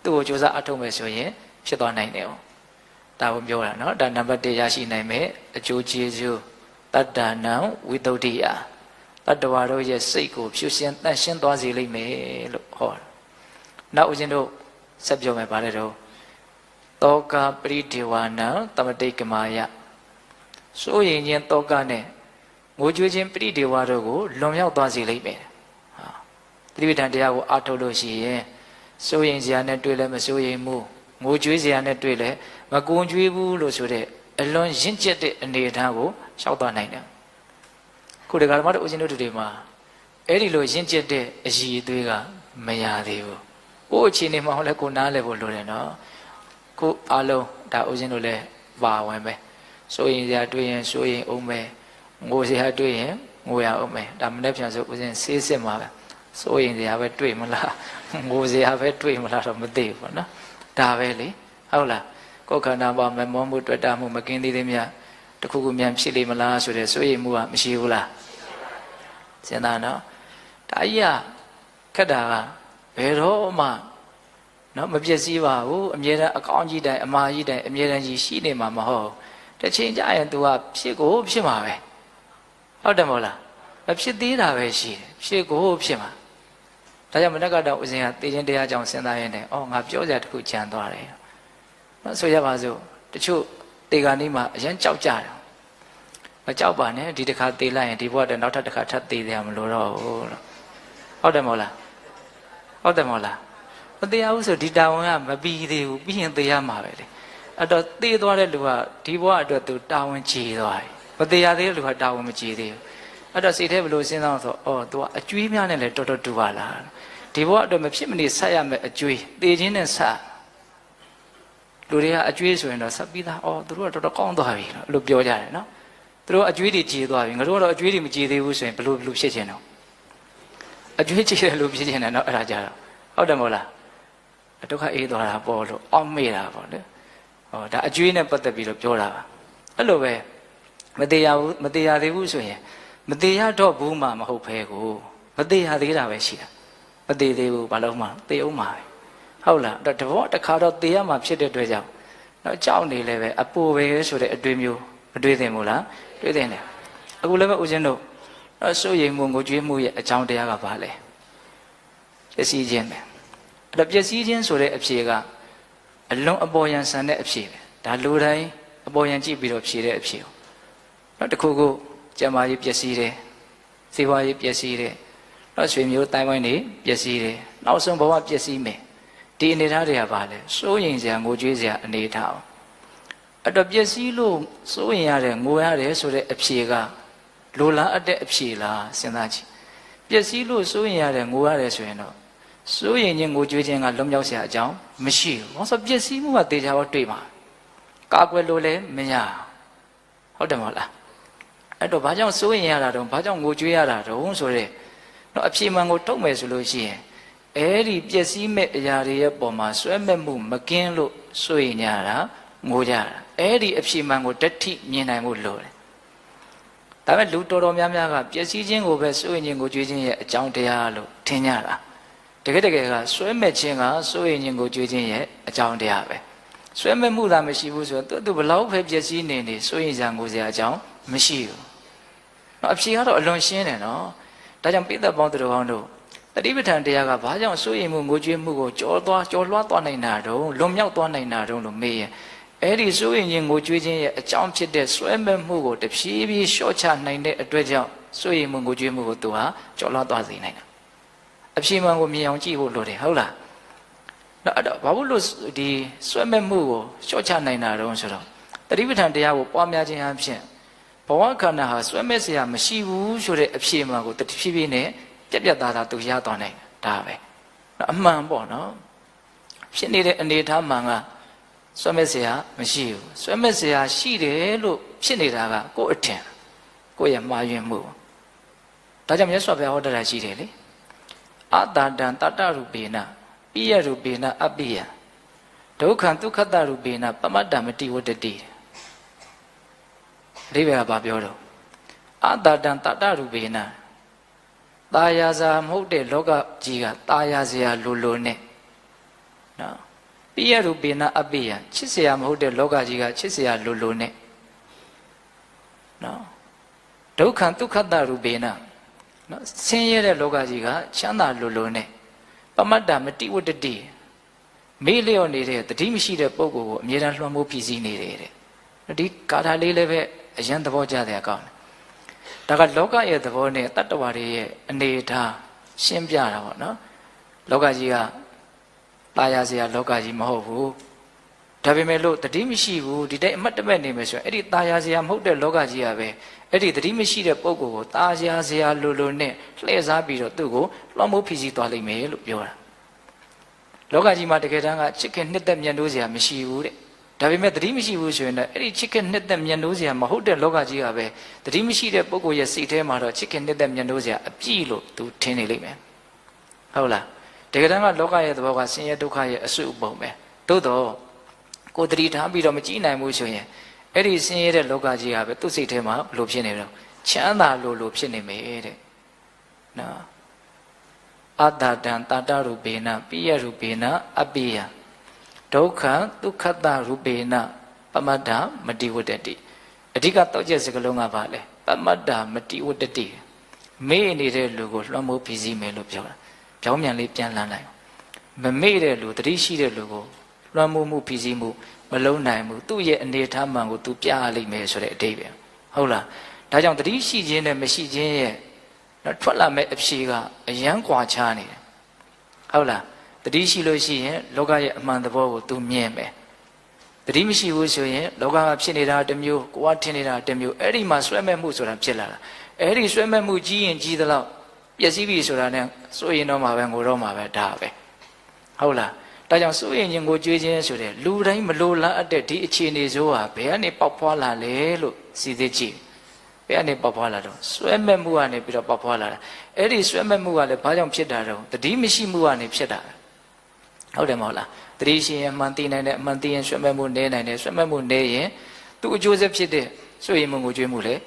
သူ့ကိုကြိုးစားအထောက်မယ်ဆိုရင်ဖြစ်သွားနိုင်တယ်။ဒါကိုပြောတာနော်ဒါနံပါတ်1ရရှိနိုင်မယ်အကျိုးကျေးဇူးတတ္တနံဝိတ္တုဒ္ဓိယတတ္တဝါတို့ရဲ့စိတ်ကိုဖြူစင်တန့်ရှင်းသွားစေလိမ့်မယ်လို့ဟော။နောက်ဦးဇင်းတို့ဆက်ပြောမယ်ဗါလဲတော့တောကပရိဒေဝနံတမတိကမာယစိုးရင်ချင်းတောကနဲ့ငိုကြွေးခြင်းပရိဒေဝတို့ကိုလွန်မြောက်သွားစေလိမ့်မယ်။ဟာသတိပဋ္ဌာန်တရားကိုအားထုတ်လို့ရှိရင်စိုးရင်စရာနဲ့တွေ့လဲမစိုးရင်မှုငိုကြွေးစရာနဲ့တွေ့လဲမကုံကြွေးဘူးလို့ဆိုတဲ့အလွန်ရင့်ကျက်တဲ့အနေအထားကိုရှောက်သွားနိုင်တယ်ခုဒီကဓမ္မတို့ဦးဇင်းတို့တွေမှာအဲ့ဒီလိုရင့်ကျက်တဲ့အရည်အသွေးကမရသေးဘူးကိုယ့်အခြေအနေမှာဟောလဲကိုနားလဲဖို့လိုတယ်နော်ကိုအားလုံးဒါဦးဇင်းတို့လည်းပါဝင်ပဲစိုးရင်စရာတွေ့ရင်စိုးရင်အောင်မယ်ငိုစရာတွေ့ရင်ငိုရအောင်မယ်ဒါမနေ့ပြန်ဆိုဦးဇင်းဆေးစစ်မှာပဲစိုးရင်စရာပဲတွေ့မလားငိုစရာပဲတွေ့မလားတော့မသိဘူးပေါ့နော်ဒါပဲလေဟုတ်လားကိုယ်ခန္ဓာပေါ်မမောမှုတွေ့တာမှုမကင်းသေးသေးမြတ်တခုခုမြန်ဖြစ်လိမ့်မလားဆိုတဲ့စိုးရိမ်မှုကမရှိဘူးလားစဉ်းစားနော်ဒါကြီးကခက်တာကဘယ်တော့မှနော်မပြည့်စည်ပါဘူးအမြဲတမ်းအကောင်းကြီးတိုင်းအမာကြီးတိုင်းအမြဲတမ်းကြီးရှိနေမှာမဟုတ်တစ်ချိန်ကျရင် तू ကဖြစ်ကိုဖြစ်မှာပဲဟုတ်တယ်မဟုတ်လားမဖြစ်သေးတာပဲရှိတယ်ဖြစ်ကိုဖြစ်မှာဒါကြောင့်မနက်ကတော့ဦးဇင်းကသိချင်းတရားကြောင့်စဉ်းစားရင်းနဲ့ငါပြောစရာတခုကြံသွားတယ်နော်ဆိုရပါစို့တချို့တေဂာနီးမှာအရင်ကြောက်ကြတယ်မကြောက်ပါနဲ့ဒီတစ်ခါသေလိုက်ရင်ဒီဘဝတည်းနောက်ထပ်တစ်ခါထပ်သေတယ်မလို့တော့ဘူးလို့ဟုတ်တယ်မဟုတ်လားဟုတ်တယ်မဟုတ်လားမသေရဘူးဆိုဒီတာဝန်ကမပြီးသေးဘူးပြီးရင်သေရမှာပဲလေအဲ့တော့သေသွားတဲ့လူကဒီဘဝအတွက်သူတာဝန်ချေသွားတယ်မသေရသေးတဲ့လူကတာဝန်မချေသေးဘူးအဲ့တော့စိတ်ထဲဘယ်လိုစဉ်းစားဆိုသူကအကျွေးများနဲ့လည်းတော်တော်တူပါလားဒီဘဝအတွက်မဖြစ်မနေဆက်ရမယ်အကျွေးသေခြင်းနဲ့ဆက်လူတွေကအကျွေးဆိုရင်တော့ဆက်ပြီးသားသူတို့ကတော်တော်ကောင်းသွားပြီလို့ပြောကြတယ်နော်သူတို့အကျွေးတွေကြေသွားပြီငါတို့ကတော့အကျွေးတွေမကြေသေးဘူးဆိုရင်ဘယ်လိုဖြစ်ချင်တော့အကျွေးကြေတယ်လို့ဖြစ်ချင်တယ်နော်အဲ့ဒါကြတော့ဟုတ်တယ်မဟုတ်လားဒုက္ခအေးသွားတာပေါ့လို့အောက်မေ့တာပေါ့လေဒါအကျွေးနဲ့ပတ်သက်ပြီးတော့ပြောတာပါအဲ့လိုပဲမသေးရဘူးမသေးရသေးဘူးဆိုရင်မသေးရတော့ဘူးမှမဟုတ်ဖဲကိုမသေးရသေးတာပဲရှိတာမသေးသေးဘူးဘာလို့မှသေအောင်မှာပဲဟုတ်လားတဘောတစ်ခါတော့သေရမှာဖြစ်တဲ့အတွက်ကြောင့်တော့ကြောက်နေလဲပဲအပူပဲဆိုတဲ့အတွေ့မျိုးမတွေ့သင့်ဘူးလားတွေ့သင့်တယ်အခုလည်းပဲဦးဇင်းတို့စိုးရိမ်မှုငိုကြွေးမှုရဲ့အကြောင်းတရားကဘာလဲပျက်စီးခြင်းပဲအဲ့တော့ပျက်စီးခြင်းဆိုတဲ့အဖြေကအလွန်အပေါ်ယံဆန်တဲ့အဖြေပဲဒါလူတိုင်းအပေါ်ယံကြည့်ပြီးတော့ဖြေတဲ့အဖြေတော့တခုခုကျမကြီးပျက်စီးတယ်စေဝါကြီးပျက်စီးတယ်တော့ဆွေမျိုးတိုင်းဝိုင်းနေပျက်စီးတယ်နောက်ဆုံးဘဝပျက်စီးမယ်ဒီအနေထားတွေကဘာလဲစိုးရင်စရာငိုကြွေးစရာအနေထားအဲ့တော့ပျက်စီးလို့စိုးရင်ရတယ်ငိုရတယ်ဆိုတဲ့အဖြေကလိုလားအပ်တဲ့အဖြေလားစဉ်းစားကြည့်ပျက်စီးလို့စိုးရင်ရတယ်ငိုရတယ်ဆိုရင်တော့စိုးရင်ချင်းငိုကြွေးခြင်းကလွတ်မြောက်စရာအကြောင်းမရှိဘူးဘာလို့ပျက်စီးမှုကတေချာတော့တွေ့မှာကာကွယ်လို့လည်းမရဟုတ်တယ်မဟုတ်လားအဲ့တော့ဘာကြောင့်စိုးရင်ရတာတုံးဘာကြောင့်ငိုကြွေးရတာတုံးဆိုတဲ့တော့အဖြေမှန်ကိုထုတ်မယ်ဆိုလို့ရှိရင်အဲ့ဒီပျက်စီးမဲ့အရာတွေရဲ့ပုံမှာဆွဲမဲ့မှုမကင်းလို့စိုးရင်ရတာငိုကြတာအဲ့ဒီအဖြေမှန်ကိုတတိမြင်နိုင်မှုလိုတယ်ဒါပေမဲ့လူတော်တော်များများကပျက်စီးခြင်းကိုပဲစိုးရင်ခြင်းကိုကြွေးခြင်းရဲ့အကြောင်းတရားလို့ထင်ကြတာတကယ်ကဆွဲမဲ့ခြင်းကစိုးရင်ခြင်းကိုကြွေးခြင်းရဲ့အကြောင်းတရားပဲဆွဲမဲ့မှုသာမရှိဘူးဆိုတော့သူဘလောက်ပဲပျက်စီးနေနေစိုးရင်စရာငိုစရာအကြောင်းမရှိဘူးနော်အဖြေကတော့အလွန်ရှင်းတယ်နော်ဒါကြောင့်ပိဿပေါင်းသူတော်ကောင်းတို့တတိပဋ္ဌာန်တရားကဘာကြောင့်စိုးရိမ်မှုငိုကြွေးမှုကိုကျော်လွှားသွားနိုင်တာတုံးလွန်မြောက်သွားနိုင်တာတုံးလို့မေးရင် အဲ့ဒီစိုးရင်ခြင်းကိုကြွေးခြင်းရဲ့အကြောင်းဖြစ်တဲ့ဆွဲမဲ့မှုကိုတဖြည်းဖြည်းလျှော့ချနိုင်တဲ့အတွက်ကြောင့်စိုးရင်မှုကိုကြွေးမှုကိုသူဟာကြော်လွှားသွားစေနိုင်တာအဖြေမှန်ကိုမြင်အောင်ကြည့်ဖို့လိုတယ်ဟုတ်လားနော်အဲ့တော့ဘာလို့ဒီဆွဲမဲ့မှုကိုလျှော့ချနိုင်တာတော့ဆိုတော့တတိပဋ္ဌာန်တရားကိုပွားများခြင်းအပြင်ဘဝခန္ဓာဟာဆွဲမဲ့စရာမရှိဘူးဆိုတဲ့အဖြေမှန်ကိုတဖြည်းဖြည်းနဲ့ပြက်ပြက်သားသားသူရသွားနိုင်တာဒါပဲနော်အမှန်ပေါ့နော်ဖြစ်နေတဲ့အနေအထားမှန်ကဆွဲမဲ့စရာမရှိဘူးဆွဲမဲ့စရာရှိတယ်လို့ဖြစ်နေတာကကိုယ့်အထင်ကိုယ့်ရဲ့မှားယွင်းမှုဒါကြောင့်မြတ်စွာဘုရားဟောတာရှိတယ်လေအတာတံတတရူပေနပိယရူပေနအပိယဒုက္ခံဒုက္ခတရူပေနပမတ္တမတိဝတ္တတိအဓိပ္ပာယ်ကဘာပြောတော့အတာတံတတရူပေနตายာစာမဟုတ်တဲ့လောကကြီးကตายာစရာလိုနဲ့နော်ပိယရူပေနအပိယချစ်စရာမဟုတ်တဲ့လောကကြီးကချစ်စရာလိုနဲ့နော်ဒုက္ခံဒုက္ခတရူပေနနော်ဆင်းရဲတဲ့လောကကြီးကချမ်းသာလိုနဲ့ပမတ္တမတိဝတ္တတိမေ့လျော့နေတဲ့တတိမရှိတဲ့ပုဂ္ဂိုလ်ကိုအမြဲတမ်းလွှမ်းမိုးဖြစ်စည်းနေတယ်တဲ့ဒီကာထာလေးလည်းပဲအရန်သဘောကျတဲ့အကောင်းတယ်ဒါကလောကရဲ့သဘောနဲ့တတ္တဝါတွေရဲ့အနေအထားရှင်းပြတာပေါ့နော်လောကကြီးကตายာစရာလောကကြီးမဟုတ်ဘူးဒါပေမဲ့လို့တတိမရှိဘူးဒီတိုင်းအမတ်တမဲ့နေမယ်ဆိုရင်အဲ့ဒီตายာစရာမဟုတ်တဲ့လောကကြီးကပဲအဲ့ဒီတတိမရှိတဲ့ပုဂ္ဂိုလ်ကိုตายာစရာလိုနဲ့လှည့်စားပြီးတော့သူ့ကိုလွှမ်းမိုးဖြစ်စည်းသွားလိမ့်မယ်လို့ပြောတာလောကကြီးမှာတကယ်တမ်းကချစ်ခင်နှစ်သက်မြတ်နိုးစရာမရှိဘူးတဲ့ဒါပေမဲ့တတိမရှိဘူးဆိုရင်လည်းအဲ့ဒီချစ်ခင်နှစ်သက်မြတ်နိုးစရာမဟုတ်တဲ့လောကကြီးကပဲတတိမရှိတဲ့ပုဂ္ဂိုလ်ရဲ့စိတ်ထဲမှာတော့ချစ်ခင်နှစ်သက်မြတ်နိုးစရာအပြည့်လို့သူထင်နေလိမ့်မယ်ဟုတ်လားတကယ်တမ်းကလောကရဲ့သဘောကဆင်းရဲဒုက္ခရဲ့အစုအပုံပဲသို့တော့ကိုယ်တတိထားပြီးတော့မကြည့်နိုင်ဘူးဆိုရင်အဲ့ဒီဆင်းရဲတဲ့လောကကြီးကပဲသူ့စိတ်ထဲမှာဘလို့ဖြစ်နေတော့ချမ်းသာလို့ဖြစ်နေမယ်တဲ့နော်အတ္တတံတတရူပေနပိယရူပေနအပိယဒုက္ခဒုက္ခတရူပေနပမတ္တမတိဝတ္တတိအဓိကတော့ကျက်စကလုံးကပါလေပမတ္တမတိဝတ္တတိမေ့နေတဲ့လူကိုလွှမ်းမိုးဖြစ်စည်းမယ်လို့ပြောတာပြောင်းပြန်လေးပြန်လှန်လိုက်မမေ့တဲ့လူတတိရှိတဲ့လူကိုလွှမ်းမိုးမှုဖြစ်စည်းမှုမလုံးနိုင်ဘူးသူ့ရဲ့အနေထားမှန်ကိုသူပြရလိမ့်မယ်ဆိုတဲ့အဓိပ္ပာယ်ဟုတ်လားဒါကြောင့်တတိရှိခြင်းနဲ့မရှိခြင်းရဲ့ထွက်လာမဲ့အဖြေကအယံကွာခြားနေတယ်ဟုတ်လားတတိရှိလို့ရှိရင်လောကရဲ့အမှန်သဘောကိုသူမြင်မယ်တတိမရှိဘူးဆိုရင်လောကကဖြစ်နေတာတစ်မျိုးကိုယ်ကထင်နေတာတစ်မျိုးအဲ့ဒီမှာဆွဲမဲ့မှုဆိုတာဖြစ်လာတာအဲ့ဒီဆွဲမဲ့မှုကြီးရင်ကြီးသလောက်ပျက်စီးပြီဆိုတာနဲ့စိုးရင်တော့မှာပဲငိုတော့မှာပဲဒါပဲဟုတ်လားဒါကြောင့်စိုးရင်ခြင်းကိုကြွေးခြင်းဆိုတဲ့လူတိုင်းမလိုလားအပ်တဲ့ဒီအခြေအနေဆိုဟာဘယ်ကနေပေါက်ဖွာလာလဲလို့စီစစ်ကြည့်ဘယ်ကနေပေါက်ဖွာလာတော့ဆွဲမဲ့မှုကနေပြီးတော့ပေါက်ဖွာလာတာအဲ့ဒီဆွဲမဲ့မှုကလည်းဘာကြောင့်ဖြစ်တာတော့တတိမရှိမှုကနေဖြစ်တာဟုတ်တယ်မဟုတ်လားတတိရှိရင်အမှန်သိနိုင်တယ်အမှန်သိရင်ဆွဲမဲ့မှုနည်းနိုင်တယ်ဆွဲမဲ့မှုနည်းရင်သူ့အကျိုးဆက်ဖြစ်တဲ့စိုးရင်မှုကိုကြွေးမှုလည်း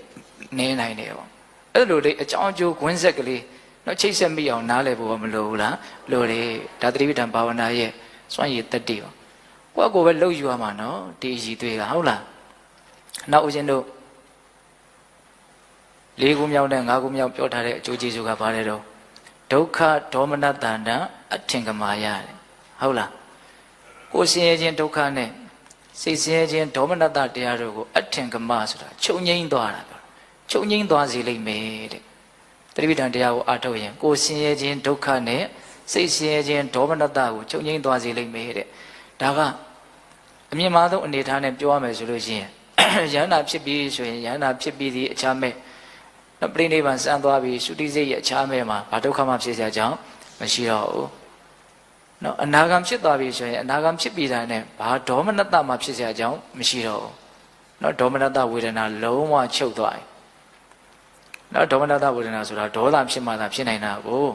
နည်းနိုင်တယ်ပေါ့အဲ့လိုလေအကြောင်းအကျိုးခွင်းဆက်ကလေးတော့ချိတ်ဆက်မိအောင်နားလည်ဖို့မလိုဘူးလားလိုတယ်ဒါသတိပဋ္ဌာန်ဘာဝနာရဲ့စွန့်ရည်တတိပေါ့ကိုယ့်ကိုယ်ပဲလှုပ်ယူရမှာနော်ဒီအည်သွေးကဟုတ်လားနောက်ဦးဇင်းတို့၄ခုမြောက်နဲ့၅ခုမြောက်ပြောထားတဲ့အကျိုးကျေးဇူးကဘာလဲတော့ဒုက္ခဒေါမနတန္တအထင်ကမာယတဲ့ဟုတ်လားကိုယ်ဆင်းရဲခြင်းဒုက္ခနဲ့စိတ်ဆင်းရဲခြင်းဒေါမနတတရားတို့ကိုအထင်ကမာဆိုတာချုပ်ငိမ့်သွားတာပြောချုပ်ငိမ့်သွားစေလိမ့်မယ်တဲ့သတိပဋ္ဌာန်တရားကိုအားထုတ်ရင်ကိုယ်ဆင်းရဲခြင်းဒုက္ခနဲ့စိတ်ဆင်းရဲခြင်းဒေါမနတကိုချုပ်ငိမ့်သွားစေလိမ့်မယ်တဲ့ဒါကအမြင့်မားဆုံးအနေအထားနဲ့ပြောရမယ်ဆိုလို့ရှိရင်ယန္တာဖြစ်ပြီးဆိုရင်ယန္တာဖြစ်ပြီးဒီအခြားမဲ့ပြိဋိဘံစံသွားပြီးရှုတိစိတ်ရဲ့အခြားမဲ့မှာဘာဒုက္ခမှဖြစ်စရာကြောင်းမရှိတော့ဘူးနော်အနာဂံဖြစ်သွားပြီဆိုရင်အနာဂံဖြစ်ပြီးတာနဲ့ဘာဒေါမနတမှဖြစ်စရာကြောင်းမရှိတော့ဘူးနော်ဒေါမနတဝေဒနာလုံးဝချုပ်သွားပြီနော်ဒေါမနတဝေဒနာဆိုတာဒေါသဖြစ်မှသာဖြစ်နိုင်တာကို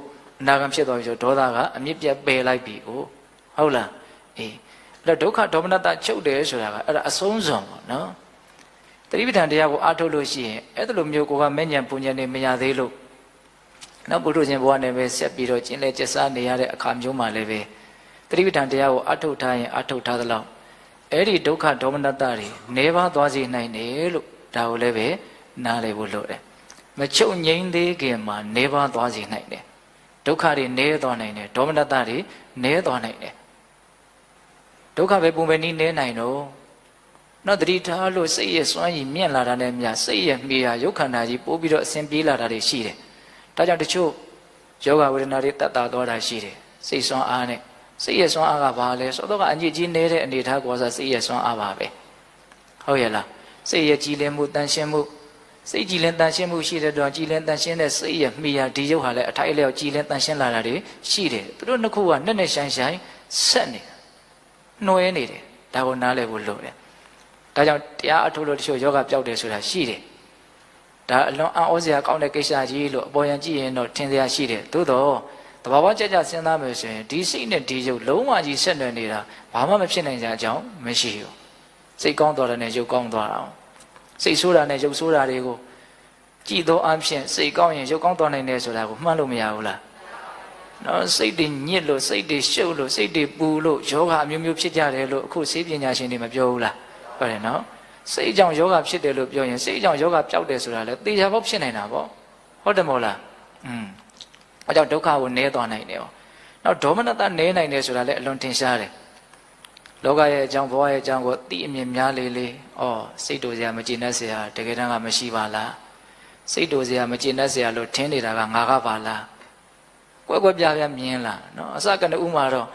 အနာဂံဖြစ်သွားပြီဆိုဒေါသကအမြင့်ပြတ်ပယ်လိုက်ပြီကိုဟုတ်လားအေးအဲ့တော့ဒုက္ခဒေါမနတချုပ်တယ်ဆိုတာကအဲ့ဒါအဆုံးစွန်ပေါ့နော်တတိပဋ္ဌာန်တရားကိုအားထုတ်လို့ရှိရင်အဲ့လိုမျိုးကိုကမဲ့ညံပူညံနေမရသေးလို့နောက်ပုထုဇဉ်ဘဝနဲ့ပဲဆက်ပြီးတော့ကျင့်လဲကျက်စားနေရတဲ့အခါမျိုးမှာလည်းပဲတတိပဋ္ဌာန်တရားကိုအားထုတ်ထားရင်အားထုတ်ထားသလောက်အဲ့ဒီဒုက္ခဒေါမနတတွေနေပါသွားစေနိုင်တယ်လို့ဒါကိုလည်းပဲနားလည်ဖို့လိုတယ်မချုပ်ငိမ့်သေးခင်မှာနေပါသွားစေနိုင်တယ်ဒုက္ခတွေနေသွားနိုင်တယ်ဒေါမနတတွေနေသွားနိုင်တယ်ဒုက္ခပဲပုံပဲနည်းနေနိုင်တော့ နောက်တတိထားလို့စိတ်ရဲ့စွမ်းရည်မြင့်လာတာနဲ့မြစိတ်ရဲ့မိဟာရုပ်ခန္ဓာကြီးပိုးပြီးတော့အစဉ်ပြေးလာတာတွေရှိတယ်ဒါကြောင့်တချို့ယောဂဝေဒနာတွေတက်တာသွားတာရှိတယ်စိတ်စွမ်းအားနဲ့စိတ်ရဲ့စွမ်းအားကဘာလဲဆိုတော့ကအညစ်အကြေးနေတဲ့အနေထားကောစားစိတ်ရဲ့စွမ်းအားပါပဲဟုတ်ရဲ့လားစိတ်ရဲ့ကြည်လင်မှုတန်ရှင်းမှုစိတ်ကြည်လင်တန်ရှင်းမှုရှိတဲ့တော့ကြည်လင်တန်ရှင်းတဲ့စိတ်ရဲ့မိဟာဒီရုပ်ဟာလည်းအထိုက်အလျောက်ကြည်လင်တန်ရှင်းလာတာတွေရှိတယ်သူတို့နှစ်ခုကနဲ့နဲ့ဆိုင်ဆိုင်ဆက်နေနှွဲနေတယ်ဒါကိုနားလည်ဖို့လိုတယ်ဒါကြောင့်တရားအထုတ်လို့တချို့ယောဂပျောက်တယ်ဆိုတာရှိတယ်ဒါအလွန်အံ့ဩစရာကောင်းတဲ့ကိစ္စကြီးလို့အပေါ်ယံကြည့်ရင်တော့ထင်စရာရှိတယ်သို့တော့တဘာဝကြကြစဉ်းစားမယ်ဆိုရင်ဒီစိတ်နဲ့ဒီရုပ်လုံးဝကြီးဆက်နွယ်နေတာဘာမှမဖြစ်နိုင်ကြအကြောင်းမရှိဘူးစိတ်ကောင်းသွားတယ်နဲ့ရုပ်ကောင်းသွားတာစိတ်ဆိုးတာနဲ့ရုပ်ဆိုးတာတွေကိုကြည်သောအဖြစ်စိတ်ကောင်းရင်ရုပ်ကောင်းသွားနိုင်တယ်ဆိုတာကိုမှတ်လို့မရဘူးလားနော်စိတ်တွေညစ်လို့စိတ်တွေရှုပ်လို့စိတ်တွေပူလို့ယောဂအမျိုးမျိုးဖြစ်ကြတယ်လို့အခုဆေးပညာရှင်တွေမပြောဘူးလားဟုတ်တယ်နော်စိတ်ကြောင့်ယောဂဖြစ်တယ်လို့ပြောရင်စိတ်ကြောင့်ယောဂပျောက်တယ်ဆိုတာလည်းသေချာပေါက်ဖြစ်နေတာပေါ့ဟုတ်တယ်မို့လားအဲကြောင့်ဒုက္ခကိုနည်းသွားနိုင်တယ်ပေါ့နောက်ဒေါမနတနည်းနိုင်တယ်ဆိုတာလည်းအလွန်ထင်ရှားတယ်လောကရဲ့အကြောင်းဘဝရဲ့အကြောင်းကိုသိအမြင်များလေးလေးစိတ်တူစရာမကျေနပ်စရာတကယ်တမ်းကမရှိပါလားစိတ်တူစရာမကျေနပ်စရာလို့ထင်နေတာကငါကပါလားကွက်ကွက်ပြားပြားမြင်လားနော်အစကတည်းကဥမာတော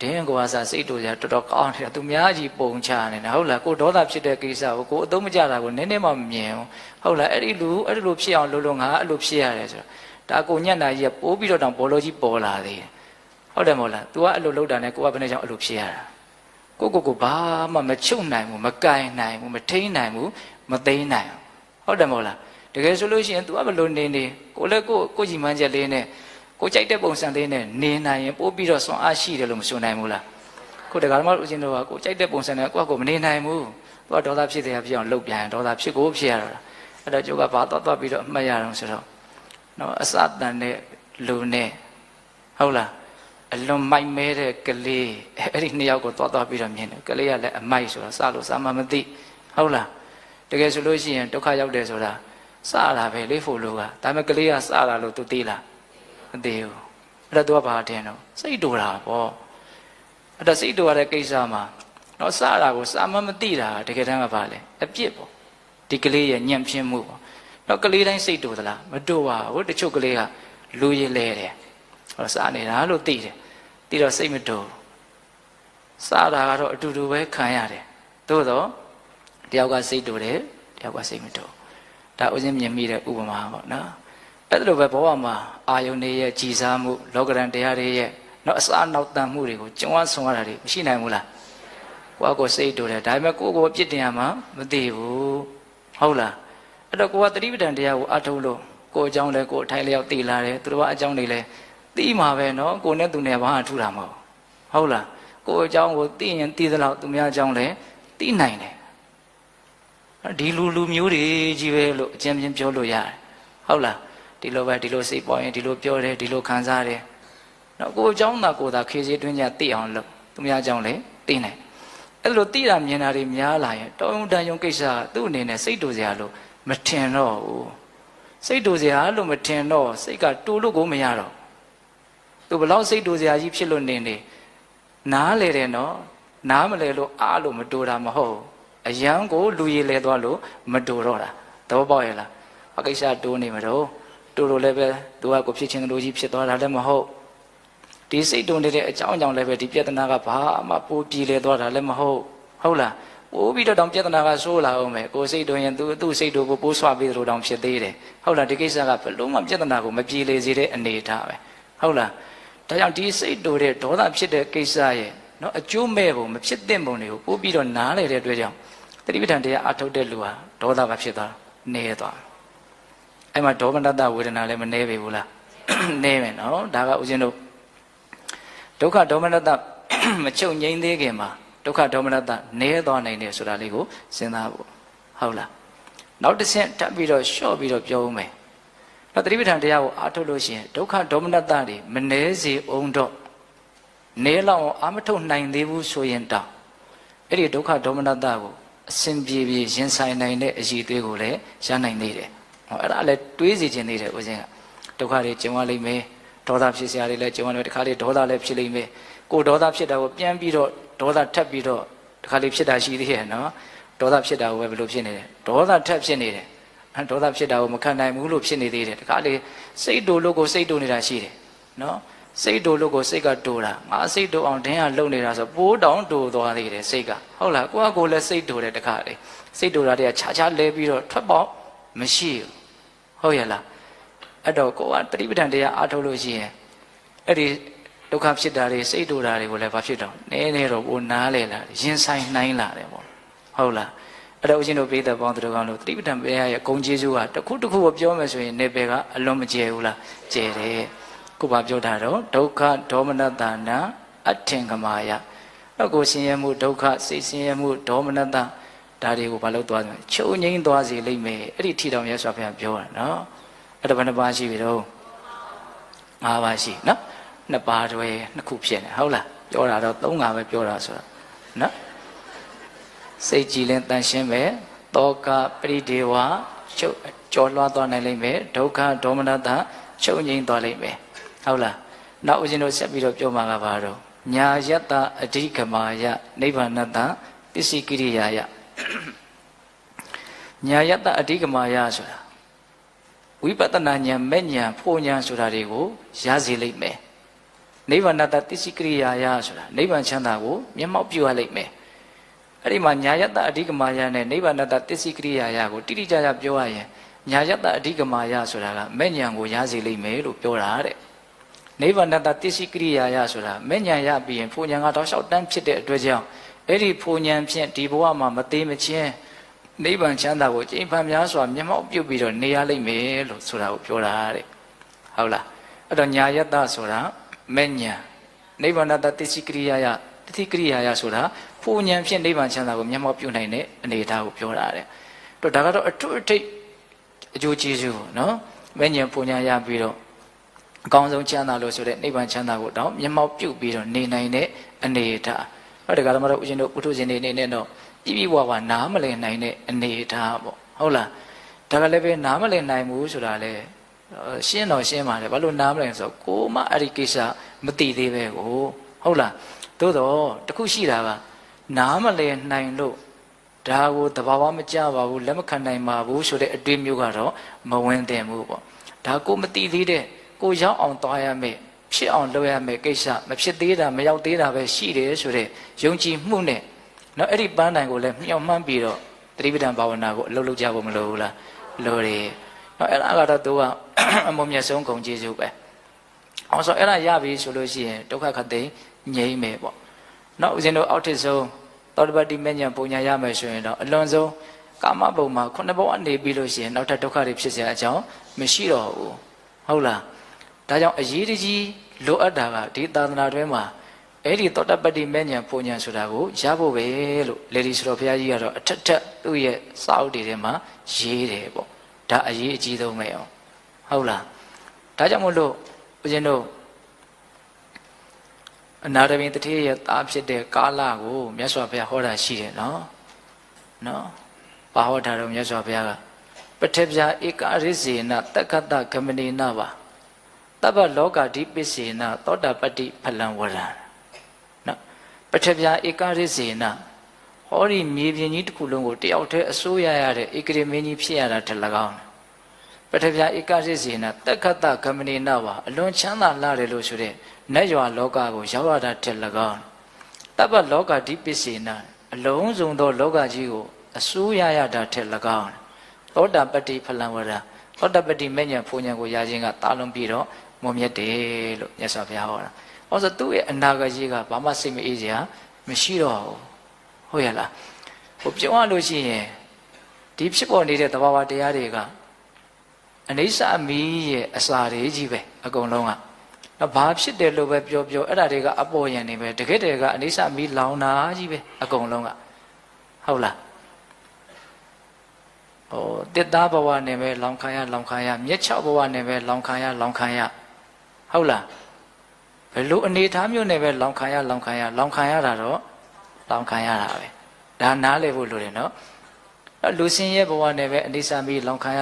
့ဒင်းကိုအစားစိတ်တူစရာတော်တော်ကောင်းနေတာသူများကြီးပုံချနေတာဟုတ်လားကိုဒေါသဖြစ်တဲ့ကိစ္စကိုကိုအသုံးမကျတာကိုနည်းနည်းမှမမြင်ဘူးဟုတ်လားအဲ့ဒီလိုဖြစ်အောင်လုပ်ငါအဲ့လိုဖြစ်ရတယ်ဆိုတော့ဒါကိုညံ့တာကြီးကပိုးပြီးတော့တောင်ဘောလုံးကြီးပေါ်လာသေးတယ်ဟုတ်တယ်မဟုတ်လား तू ကအဲ့လိုလုပ်တာနဲ့ကိုကဘယ်နဲ့ကြောင့်အဲ့လိုဖြစ်ရတာကိုဘာမှမချုပ်နိုင်ဘူးမကင်နိုင်ဘူးမထိန်းနိုင်ဘူးမသိမ်းနိုင်ဘူးဟုတ်တယ်မဟုတ်လားတကယ်ဆိုလို့ရှိရင် तू ကဘယ်လိုနေကိုလည်းကိုကြီးမှန်းချက်လေးနဲ့ကိုကြိုက်တဲ့ပုံစံလေးနဲ့နေနိုင်ရင်ပို့ပြီးတော့စွမ်းအားရှိတယ်လို့မဆိုနိုင်ဘူးလားခုတက္ကမဦးဇင်းတို့ကကိုကြိုက်တဲ့ပုံစံနဲ့ကိုမနေနိုင်ဘူး तू ကဒေါသဖြစ်တယ်ဖြစ်အောင်လုပ်ပြန်ဒေါသဖြစ်ရတော့အဲ့တော့ကျုပ်ကဘာသွားပြီးတော့အမှတ်ရအောင်ဆိုတော့နော်အစတန်တဲ့လူနဲ့ဟုတ်လားအလွန်မိုက်မဲတဲ့ကလေးအဲ့ဒီနှစ်ယောက်ကိုသွားပြီးတော့မြင်တယ်ကလေးကလည်းအမိုက်ဆိုတော့စလို့စမှမသိဟုတ်လားတကယ်ဆိုလို့ရှိရင်ဒုက္ခရောက်တယ်ဆိုတာစတာပဲလေဖို့လို့ကဒါပေမဲ့ကလေးကစတာလို့ तू သိလားမသိဘူးအဲ့တော့ तू ကဘာထင်တော့စိတ်တူတာပေါ့အဲ့တော့စိတ်တူရတဲ့ကိစ္စမှာနော်စတာကိုစမှမသိတာတကယ်တမ်းကဘာလဲအပြစ်ပေါ့ဒီကလေးရဲ့ညံ့ဖျင်းမှုပေါ့တော့ကလေးတိုင်းစိတ်တူသလားမတူပါဘူးတချို့ကလေးကလူရည်လဲတယ်ဟောစားနေတာလို့သိတယ်သိတော့စိတ်မတူစားတာကတော့အတူတူပဲခံရတယ်သို့တော့တယောက်ကစိတ်တူတယ်တယောက်ကစိတ်မတူဒါဥစဉ်မြင်မိတဲ့ဥပမာပေါ့နော်အဲ့ဒါလိုပဲဘဝမှာအာယုန်တွေရဲ့ကြည်စားမှုလောကရန်တရားတွေရဲ့နော်အစအနောက်တန်မှုတွေကိုကြုံရဆုံရတာတွေမရှိနိုင်ဘူးလားကိုစိတ်တူတယ်ဒါပေမဲ့ကိုအပြစ်တင်ရမှာမသိဘူးဟုတ်လားအဲ့တော့ကိုကသတိပဋ္ဌာန်တရားကိုအထုတ်လို့ကိုအကြောင်းလဲကိုအထိုင်လျောက်သိလာတယ်သူတို့ကအကြောင်းတွေလဲသိမှာပဲနော်ကိုနဲ့သူနဲ့ဘာမှထူတာမဟုတ်ဟုတ်လားကိုအကြောင်းကိုသိရင်သိသလောက်သူများအကြောင်းလဲသိနိုင်တယ်ဒီလူမျိုးတွေကြီးပဲလို့အကျဉ်းချင်းပြောလို့ရတယ်ဟုတ်လားဒီလိုပဲဒီလိုစိတ်ပေါ်ရင်ဒီလိုပြောတယ်ဒီလိုခံစားတယ်နော်ကိုအကြောင်းသာခေစီတွင်းကြသိအောင်လုပ်သူများအကြောင်းလဲသိနိုင်အဲ့လိုသိတာမြင်တာတွေများလာရင်တောင်းတန်ယုံကိစ္စကသူ့အနေနဲ့စိတ်တူစရာလို့မထင်တော့ဘူးစိတ်တူစရာလို့မထင်တော့စိတ်ကတူလို့ကိုမရတော့သူဘလောက်စိတ်တူစရာကြီးဖြစ်လို့နေနားလေတယ်နော်နားမလဲလို့အားလို့မတူတာမဟုတ်အယံကိုလူရည်လဲသွားလို့မတူတော့တာသဘောပေါက်ရဲ့လားအကိစ္စတူနေမတော့တူလို့လည်းပဲသူကကိုဖြစ်ချင်းလူကြီးဖြစ်သွားတာလည်းမဟုတ်ဒီစိတ်တူနေတဲ့အကြောင်းကြောင့်လည်းပဲဒီပြဿနာကဘာမှပိုးပြေလဲသွားတာလည်းမဟုတ်ဟုတ်လားပိုးပြီးတော့တောင်ပြဿနာကဆိုးလာအောင်မယ်ကိုစိတ်တူရင်သူ့စိတ်တူကိုပိုးဆွပြီးသလိုတောင်ဖြစ်သေးတယ်ဟုတ်လားဒီကိစ္စကဘယ်လို့မှပြဿနာကိုမပြေလေစေတဲ့အနေအထားပဲဟုတ်လားဒါကြောင့်ဒီစိတ်တူတဲ့ဒေါသဖြစ်တဲ့ကိစ္စရဲ့နော်အကျိုးမဲ့ပုံမဖြစ်သင့်ပုံတွေကိုပို့ပြီးတော့နားလေတဲ့အတွက်ကြောင့်တတိပဋ္ဌာန်တရားအထုတ်တဲ့လူဟာဒေါသပဲဖြစ်သွားနေသွားအဲ့မှာဒေါမနတဝေဒနာလည်းမနေပေဘူးလားနေမယ်နော်ဒါကဦးဇင်းတို့ဒုက္ခဒေါမနတမချုပ်ငြိမ်းသေးခင်မှာဒုက္ခဒေါမနတနေသွားနိုင်တယ်ဆိုတာလေးကိုစဉ်းစားဖို့ဟုတ်လားနောက်တစ်ဆင့်တက်ပြီးတော့လျှော့ပြီးတော့ပြောဦးမယ်တတိပဋ္ဌာန်တရားကိုအားထုတ်လို့ရှိရင်ဒုက္ခဒေါမနတတွေမနှဲစေအောင်တော့နေလောက်အာမထုတ်နိုင်သေးဘူးဆိုရင်တောင်အဲ့ဒီဒုက္ခဒေါမနတကိုအစဉ်ပြေရင်ဆိုင်နိုင်တဲ့အရည်အသွေးကိုလည်းရနိုင်သေးတယ်ဟောအဲ့ဒါလည်းတွေးစီခြင်းသေးတယ်ဦးဇင်းကဒုက္ခတွေကျင်ဝလိမ့်မယ်ဒေါသဖြစ်စရာတွေလည်းကျင်ဝလိမ့်မယ်တခါလေဒေါသလည်းဖြစ်လိမ့်မယ်ကိုဒေါသဖြစ်တာကိုပြန်ပြီးတော့ဒေါသထပ်ပြီးတော့တခါလေဖြစ်တာရှိသေးရဲ့နော် ဒေါသဖြစ်တာကိုပဲဘယ်လိုဖြစ်နေတယ်ဒေါသထက်ဖြစ်နေတယ်ဒေါသဖြစ်တာကိုမခံနိုင်ဘူးလို့ဖြစ်နေသေးတယ်တခါလေစိတ်တူလို့ကိုစိတ်တူနေတာရှိတယ်နော်စိတ်တူလို့ကိုစိတ်ကတူတာငါစိတ်တူအောင်ဒင်းကလုံနေတာဆိုပိုးတောင်တူသွားသေးတယ်စိတ်ကဟုတ်လားကိုကကိုလည်းစိတ်တူတယ်တခါလေစိတ်တူတာတည်းကခြားခြားလဲပြီးတော့ထွက်ပေါက်မရှိဘူးဟုတ်ရဲ့လားအဲ့တော့ကိုကတတိပဋ္ဌာန်တရားအားထုတ်လို့ရှိရင်အဲ့ဒီဒုက္ခဖြစ်တာတွေစိတ်တူတာတွေကိုလည်းဘာဖြစ်တော့နည်းနည်းတော့ပိုနားလေလာရင်ဆိုင်နိုင်လာတယ်ပေါ့ဟုတ်လားအဲ့တော့ဦးဇင်းတို့ပြည်သက်ပေါင်းတို့ကောင်လို့တတိပဋ္ဌာန်ဘုရားရဲ့ဂုဏ်ကျေးဇူးကတစ်ခုတစ်ခုကိုပြောမယ်ဆိုရင်နေပယ်ကအလွန်မကျယ်ဘူးလားကျယ်တယ်ခုဘာပြောတာတော့ဒုက္ခဒေါမနတနာအထင်ကမာယတော့ကိုဆင်းရဲမှုဒုက္ခစိတ်ဆင်းရဲမှုဒေါမနတဒါတွေကိုဘာလို့သွားတယ်ချုပ်ငိမ့်သွားစေလိမ့်မယ်အဲ့ဒီထီတော်မြတ်စွာဘုရားပြောတာနော်အဲ့ဒါဘယ်နှပါးရှိပြီတော့၅ပါးရှိနော်နှစ်ပါးတွဲနှစ်ခုဖြစ်နေဟုတ်လားပြောတာတော့၃ငါပဲပြောတာဆိုတော့နော်စိတ်ကြည်လင်တန်ရှင်းပဲတောကပရိဒေဝချုပ်ကြော်လွှားသွားနိုင်လိမ့်မယ်ဒုက္ခဒေါမနတချုပ်ငိမ့်သွားလိမ့်မယ်ဟုတ်လားနောက်ဦးဇင်းတို့ဆက်ပြီးတော့ပြောမှာကဘာတော့ညာယတ္တအဓိကမာယနိဗ္ဗာနတ္တပစ္စည်းကိရိယာယညာယတ္တအဓိကမာယဆိုတာဝိပဿနာဉာဏ်မဲ့ဉာဏ်ဖို့ဉာဏ်ဆိုတာတွေကိုရစေလိမ့်မယ်နိဗ္ဗာနတ္တပစ္စည်းကိရိယာယဆိုတာနိဗ္ဗာန်ချမ်းသာကိုမျက်မှောက်ပြုရလိမ့်မယ်အဲ့ဒီမှာညာယတ္တအဓိကမာယနဲ့နိဗ္ဗာနတ္တပစ္စည်းကိရိယာယကိုတိတိကျကျပြောရရင်ညာယတ္တအဓိကမာယဆိုတာကမဲ့ဉာဏ်ကိုရစေလိမ့်မယ်လို့ပြောတာတဲ့နိဗ္ဗာန်တတိရှိကရိယာယဆိုတာမဲ့ဉာဏ်ရပြီးရင်ဖို့ဉာဏ်ကတော့လျှောက်တန်းဖြစ်တဲ့အတွက်ကြောင့်အဲ့ဒီဖို့ဉာဏ်ဖြင့်ဒီဘဝမှာမသေးမချင်းနိဗ္ဗာန်ချမ်းသာကိုကျင့်ဖန်များစွာမျက်မှောက်ပြုပြီးတော့နေရလိမ့်မယ်လို့ဆိုတာကိုပြောတာတဲ့ဟုတ်လားအဲ့တော့ညာယတ္တဆိုတာမဲ့ဉာဏ်နိဗ္ဗာန်တတိရှိကရိယာယတတိကရိယာယဆိုတာဖို့ဉာဏ်ဖြင့်နိဗ္ဗာန်ချမ်းသာကိုမျက်မှောက်ပြုနိုင်တဲ့အနေအထားကိုပြောတာတဲ့တော့ဒါကတော့အထွတ်အထိပ်အကျိုးကျေးဇူးနော်မဲ့ဉာဏ်ဖို့ဉာဏ်ရပြီးတော့အကောင်းဆုံးချမ်းသာလို့ဆိုတဲ့နိဗ္ဗာန်ချမ်းသာကိုတော့မျက်မှောက်ပြုပြီးတော့နေနိုင်တဲ့အနေအထား။ဟုတ်တယ်ကတော့မတို့ဦးဇင်းတို့ပုထုဇဉ်တွေနေနဲ့တော့ပြည့်ပြည့်ဝဝနားမလည်နိုင်တဲ့အနေအထားပေါ့ဟုတ်လား။ဒါကလည်းပဲနားမလည်နိုင်ဘူးဆိုတာလေရှင်းတော့ရှင်းပါတယ်ဘာလို့နားမလည်ဆိုတော့ကိုမှအဲ့ဒီကိစ္စမသိသေးပဲကိုဟုတ်လား။သို့တော့တခုရှိတာကနားမလည်နိုင်လို့ဒါကိုသဘာဝမကျပါဘူးလက်မခံနိုင်ပါဘူးဆိုတဲ့အတွေ့မျိုးကတော့မဝင်သင့်ဘူးပေါ့။ဒါကိုမသိသေးတဲ့ကိုရောက်အောင်သွားရမယ်ဖြစ်အောင်လုပ်ရမယ်ကိစ္စမဖြစ်သေးတာမရောက်သေးတာပဲရှိတယ်ဆိုတဲ့ယုံကြည်မှုနဲ့နော်အဲ့ဒီပန်းတိုင်ကိုလည်းမြောက်မှန်းပြီးတော့သတိပဋ္ဌာန်ဘာဝနာကိုအလုပ်လုပ်ကြဖို့မလိုဘူးလားလိုတယ်နော်အဲ့ဒါကတော့သူကအမုံမြတ်ဆုံးဂုဏ်ကျေးဇူးပဲအောင်ဆိုအဲ့ဒါရပြီဆိုလို့ရှိရင်ဒုက္ခခတ်သိငြိမ့်မယ်ပေါ့နော်ဦးဇင်းတို့အောက်ထစ်ဆုံးသောတပတ္တိမဉ္ဇဉ်ပုံညာရမယ်ဆိုရင်တော့အလွန်ဆုံးကာမဘုံမှာခုနှစ်ဘဝနေပြီးလို့ရှိရင်နောက်ထပ်ဒုက္ခတွေဖြစ်เสียအကြောင်းမရှိတော့ဘူးဟုတ်လားဒါကြောင့်အရေးတကြီးလိုအပ်တာကဒီသာသနာတွင်မှာအဲ့ဒီသောတပတ္တိမဉ္ဇဉ်ပုံညာဆိုတာကိုရဖို့ပဲလို့လေဒီဆိုတော်ဘုရားကြီးကတော့အထက်ထက်သူ့ရဲ့စာအုပ်တွေထဲမှာရေးတယ်ပေါ့ဒါအရေးအကြီးဆုံးပဲအောင်ဟုတ်လားဒါကြောင့်မို့လို့ဦးဇင်းတို့အနာတပင်တတိရဲ့သားဖြစ်တဲ့ကာလကိုမြတ်စွာဘုရားဟောတာရှိတယ်နော်ဘာဟောတာတော့မြတ်စွာဘုရားကပထဗျာဧကရိစေနတက္ကတဂမနေနပါတပ္ပလောကဓိပစ္စေနသောတာပတ္တိဖလံဝရံနော်ပထဗျာဧကရိစေနဟောဒီမြေပြင်ကြီးတစ်ခုလုံးကိုတယောက်တည်းအစိုးရရတဲ့ဧကရေမင်းကြီးဖြစ်ရတာတ၎င်းပထဗျာဧကရိစေနတက္ကတဂမနေနပါအလွန်ချမ်းသာလာတယ်လို့ဆိုတဲ့နတ်ရွာလောကကိုရောက်ရတာတ၎င်းတပ္ပလောကဓိပစ္စေနအလုံးစုံသောလောကကြီးကိုအစိုးရရတာထက်၎င်းသောတာပတ္တိဖလံဝရံသောတာပတ္တိမဉ္ဇဉ်ဖူဉ္ဇဉ်ကိုရခြင်းကတာလွန်ပြီးတော့မွန်မြတ်တယ်လို့မြတ်စွာဘုရားဟောတာ။ဟောဆိုသူ့ရဲ့အနာဂတ်ကြီးကဘာမှစိတ်မအေးစရာမရှိတော့ဘူး။ဟုတ်ရလား။ဟိုပြောရလို့ရှိရင်ဒီဖြစ်ပေါ်နေတဲ့သဘာဝတရားတွေကအနိစ္စအမီးရဲ့အစာတွေကြီးပဲအကုန်လုံးက။တော့ဘာဖြစ်တယ်လို့ပဲပြောအဲ့ဒါတွေကအပေါ်ယံနေပဲတကယ်တည်းကအနိစ္စအမီးလောင်တာကြီးပဲအကုန်လုံးကဟုတ်လား။တစ်သားဘဝနဲ့ပဲလောင်ခံရမြက်6ဘဝနဲ့ပဲလောင်ခံရဟုတ်လားဘယ်လိုအနေထားမျိုးနဲ့ပဲလောင်ခံရတာတော့လောင်ခံရတာပဲဒါနားလည်ဖို့လိုတယ်နော်လူစင်းရဲ့ဘဝနဲ့ပဲအနိစ္စမီလောင်ခံရ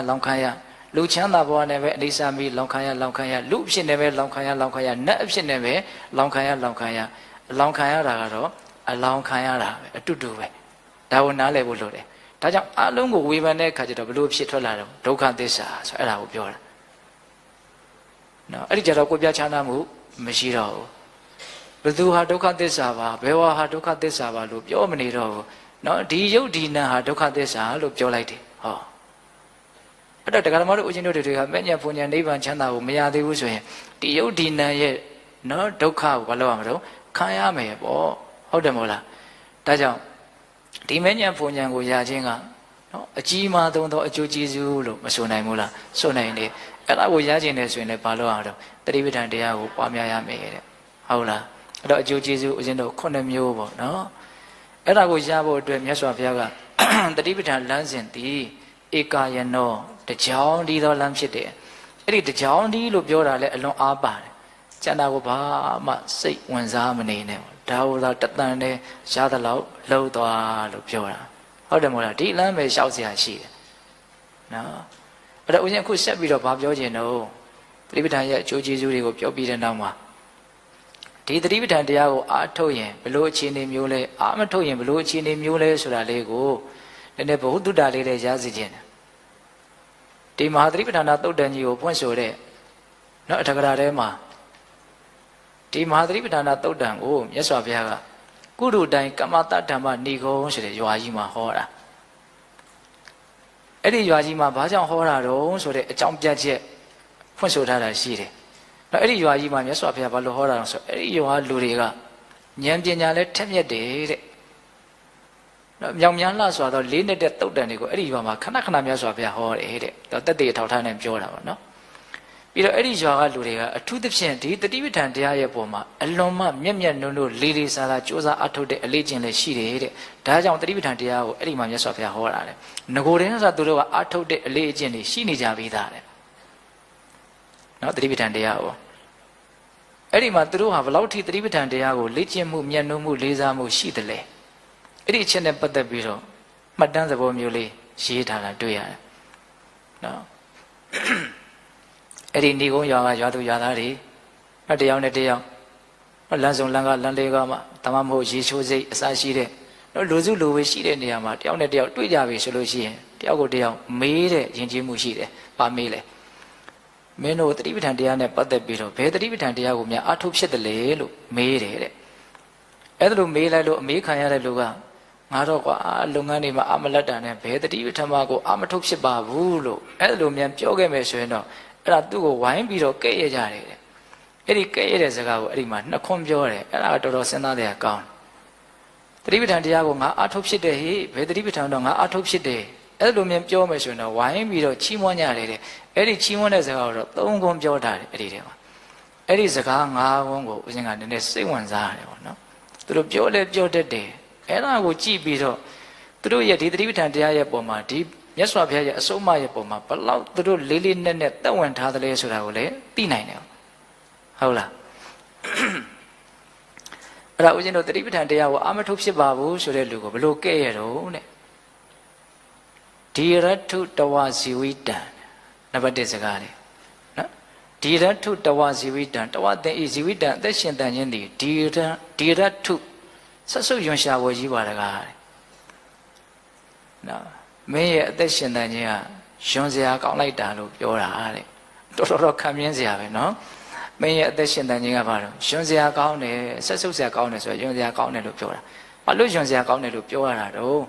လူချမ်းသာဘဝနဲ့ပဲအနိစ္စမီလောင်ခံရလူအဖြစ်နဲ့ပဲလောင်ခံရနတ်အဖြစ်နဲ့ပဲလောင်ခံရအလောင်ခံရတာကတော့အလောင်ခံရတာပဲအတူတူပဲတ ဒါကိုနားလည်ဖို့လိုတယ်ဒါကြောင့်အလုံးကိုဝေဖန်တဲ့အခါကျတော့ဘလို့ဖြစ်ထွက်လာတော့ဒုက္ခသစ္စာဆိုအဲ့ဒါကိုပြောတာနော်အဲ့ဒီကြတော့ကိုပြချမ်းသာမှုမရှိတော့ဘူးဘယ်သူဟာဒုက္ခသစ္စာပါဘယ်ဝါဟာဒုက္ခသစ္စာပါလို့ပြောမနေတော့ဘူးနော်ဒီယုတ်ဒီနံဟာဒုက္ခသစ္စာလို့ပြောလိုက်တယ်ဟောအဲ့တော့တရားဓမ္မတို့ဦးဇင်းတို့တွေကမဲ့ညာဘုံညာနိဗ္ဗာန်ချမ်းသာကိုမရသေးဘူးဆိုရင်ဒီယုတ်ဒီနံရဲ့နော်ဒုက္ခကိုဘာလို့ရမလို့ခံရမယ်ပေါ့ဟုတ်တယ်မို့လားဒါကြောင့်ဒီမဲ့ညာဘုံညာကိုရခြင်းကနော်အကြီးမားဆုံးသောအကျိုးကျေးဇူးလို့မဆိုနိုင်ဘူးလားဆိုနိုင်တယ်အဲ့ဒါကိုရခြင်းနဲ့ဆိုရင်လည်းဘာလို့အောင်တော့တတိပဋ္ဌာန်တရားကိုပွားများရမယ်တဲ့ဟုတ်လားအဲ့တော့အကျိုးကျေးဇူးဦးဇင်းတို့9မျိုးပေါ့နော်အဲ့ဒါကိုရဖို့အတွက်မြတ်စွာဘုရားကတတိပဋ္ဌာန်လမ်းစဉ်တည်ဧကာယနောတကြောင်ဒီသောလမ်းဖြစ်တယ်အဲ့ဒီတကြောင်ဒီလို့ပြောတာလည်းအလွန်အားပါတယ်ကျန်တာကိုဘာမှစိတ်ဝင်စားမနေနဲ့ဒါဟိုသာတတန်နဲ့ရသလောက်လှုပ်သွားလို့ပြောတာဟုတ်တယ်မို့လားဒီလမ်းပဲလျှောက်เสียရှိတယ်နော်အဲ့တော့ဦးဇင်းအခုဆက်ပြီးတော့ဗာပြောခြင်းတော့တတိပဋ္ဌာန်ရဲ့အကျိုးကျေးဇူးတွေကိုပြောပြီးတဲ့နောက်မှာဒီတတိပဋ္ဌာန်တရားကိုအားထုတ်ရင်ဘလို့အခြေအနေမျိုးလဲအားမထုတ်ရင်ဘလို့အခြေအနေမျိုးလဲဆိုတာလေးကိုနည်းနည်းဘုဟုတ္တလေးနဲ့ရစေခြင်းဒီမဟာတတိပဋ္ဌာန်သုတ်တန်ကြီးကိုဖွင့်ဆိုတဲ့နော်အထကရာထဲမှာဒီမဟာတတိပဋ္ဌာန်သုတ်တန်ကိုမြတ်စွာဘုရားကကုရုတိုင်းကမ္မတဓမ္မဏိဂုံးဆိုတဲ့ရွာကြီးမှာဟောတာအဲ့ဒီရွာကြီးမှာဘာကြောင့်ဟောတာတော့ဆိုတဲ့အကြောင်းပြချက်ဖွင့်ဆိုထားတာရှိတယ်။အဲ့ဒီရွာကြီးမှာမြတ်စွာဘုရားဘာလို့ဟောတာလဲဆိုအဲ့ဒီရွာလူတွေကဉာဏ်ပညာလည်းထက်မြက်တယ်တဲ့။နော်မြောင်များလှစွာသောလေးနဲ့တဲ့တုတ်တန်တွေကိုအဲ့ဒီရွာမှာခဏခဏမြတ်စွာဘုရားဟောတယ်တဲ့။တက်တေအထောက်ထားနဲ့ပြောတာပေါ့နော်။ပြီးတော့အဲ့ဒီရွာကလူတွေကအထူးသဖြင့်ဒီတတိပဋ္ဌာန်တရားရဲ့ပုံမှာအလွန်မှမျက်မျက်နှုံနှုံလေးလေးစားစားကြိုးစားအထုတ်တဲ့အလေးကျင့်လည်းရှိတယ်တဲ့။ဒါကြောင့်တတိပဋ္ဌာန်တရားကိုအဲ့ဒီမှာမြတ်စွာဘုရားဟောတာလေ။ငကိုယ်တည်းဆိုသူတို့ကအထုတ်တဲ့အလေးအကျင့်တွေရှိနေကြပြီးသားတဲ့။နော်တတိပဋ္ဌာန်တရားကိုအဲ့ဒီမှာသူတို့ဟာဘလောက်ထိတတိပဋ္ဌာန်တရားကိုလေ့ကျင့်မှုမျက်နှုံမှုလေးစားမှုရှိတယ်လေ။အဲ့ဒီအချက်နဲ့ပတ်သက်ပြီးတော့မှတ်တမ်းသဘောမျိုးလေးရေးထားတာတွေ့ရတယ်။နော်အဲ့ဒီဏိကုံးရွာကရွာသူရွာသားတွေနောက်တယောက်နဲ့တယောက်လမ်းစုံလမ်းကလမ်းလေးကမှတမမဟုတ်ရေချိုးစိတ်အစရှိတဲ့နော်လူစုလူဝေးရှိတဲ့နေရာမှာတယောက်နဲ့တယောက်တွေ့ကြပြီဆိုလို့ရှိရင်တယောက်ကိုတယောက်မေးတဲ့ယဉ်ကျေးမှုရှိတယ်။ပါမေးလေမင်းတို့တတိပဋ္ဌာန်တရားနဲ့ပတ်သက်ပြီးတော့ဘယ်တတိပဋ္ဌာန်တရားကိုများအထုဖြစ်တယ်လေလို့မေးတယ်တဲ့။အဲ့ဒါလိုမေးလိုက်လို့အမေးခံရတဲ့လူကငါတော့ကွာလုပ်ငန်းတွေမှာအမလတ်တာနဲ့ဘယ်တတိပဋ္ဌာန်မှာကိုအမထုတ်ဖြစ်ပါဘူးလို့အဲ့ဒါလိုများပြောခဲ့မယ်ဆိုရင်တော့အဲ့ဒါသူ့ကိုဝိုင်းပြီးတော့ကဲ့ရကြတယ်တဲ့အဲ့ဒီကဲ့ရတဲ့စကားကိုအဲ့ဒီမှာနှစ်ခွန်းပြောတယ်အဲ့ဒါကတော်တော်စဉ်းစားတဲ့အကောင်းတတိပဋ္ဌာန်တရားကိုငါအထုတ်ဖြစ်တယ်ဟေ့ဘယ်တတိပဋ္ဌာန်တော့ငါအထုတ်ဖြစ်တယ်အဲ့လိုမျိုးပြောမယ်ဆိုရင်တော့ဝိုင်းပြီးတော့ချီးမွမ်းကြတယ်တဲ့အဲ့ဒီချီးမွမ်းတဲ့စကားကိုတော့သုံးခွန်းပြောထားတယ်အဲ့ဒီထဲမှာအဲ့ဒီစကား၅ခွန်းကိုဦးဇင်းကနည်းနည်းစိတ်ဝင်စားရတယ်ပေါ့နော်သူတို့ပြောလဲပြောတတ်တယ်အဲ့ဒါကိုကြည့်ပြီးတော့သူတို့ရဲ့ဒီတတိပဋ္ဌာန်တရားရဲ့ပုံမှာဒီမြတ်စွာဘုရားရဲ့အဆုံးအမရဲ့ပုံမှာဘလောက်သူတို့လေးလေးနက်နက်သက်ဝင်ထားသလဲဆိုတာကိုလည်းသိနိုင်တယ်ဟုတ်လားအဲ့ဒါဦးဇင်းတို့တတိပဋ္ဌာန်တရားကိုအာမထုတ်ဖြစ်ပါဘူးဆိုတဲ့လူကိုဘလို့ကဲ့ရတော့တဲ့ဒီရထုတဝဇီဝိတံနံပါတ်1စကားလေးနော်ဒီရထုတဝဇီဝိတံတဝတဲ့ဤဇီဝိတံအသက်ရှင်တန်ခြင်းသည်ဒီရထုဆက်စုပ်ယွန်ရှာဝယ်ကြီးပါတကားတဲ့နော်မင်းရဲ့အသက်ရှင်တန်ခြင်းကယွန်စရာကောင်းလိုက်တာလို့ပြောတာတဲ့တော်တော်ခံမြင်စရာပဲနော်မင်းရဲ့အသက်ရှင်တန်ခြင်းကဘာလို့ယွန်စရာကောင်းတယ်ဆက်စုပ်စရာကောင်းတယ်ဆိုတော့ယွန်စရာကောင်းတယ်လို့ပြောတာဘာလို့ယွန်စရာကောင်းတယ်လို့ပြောရတာတော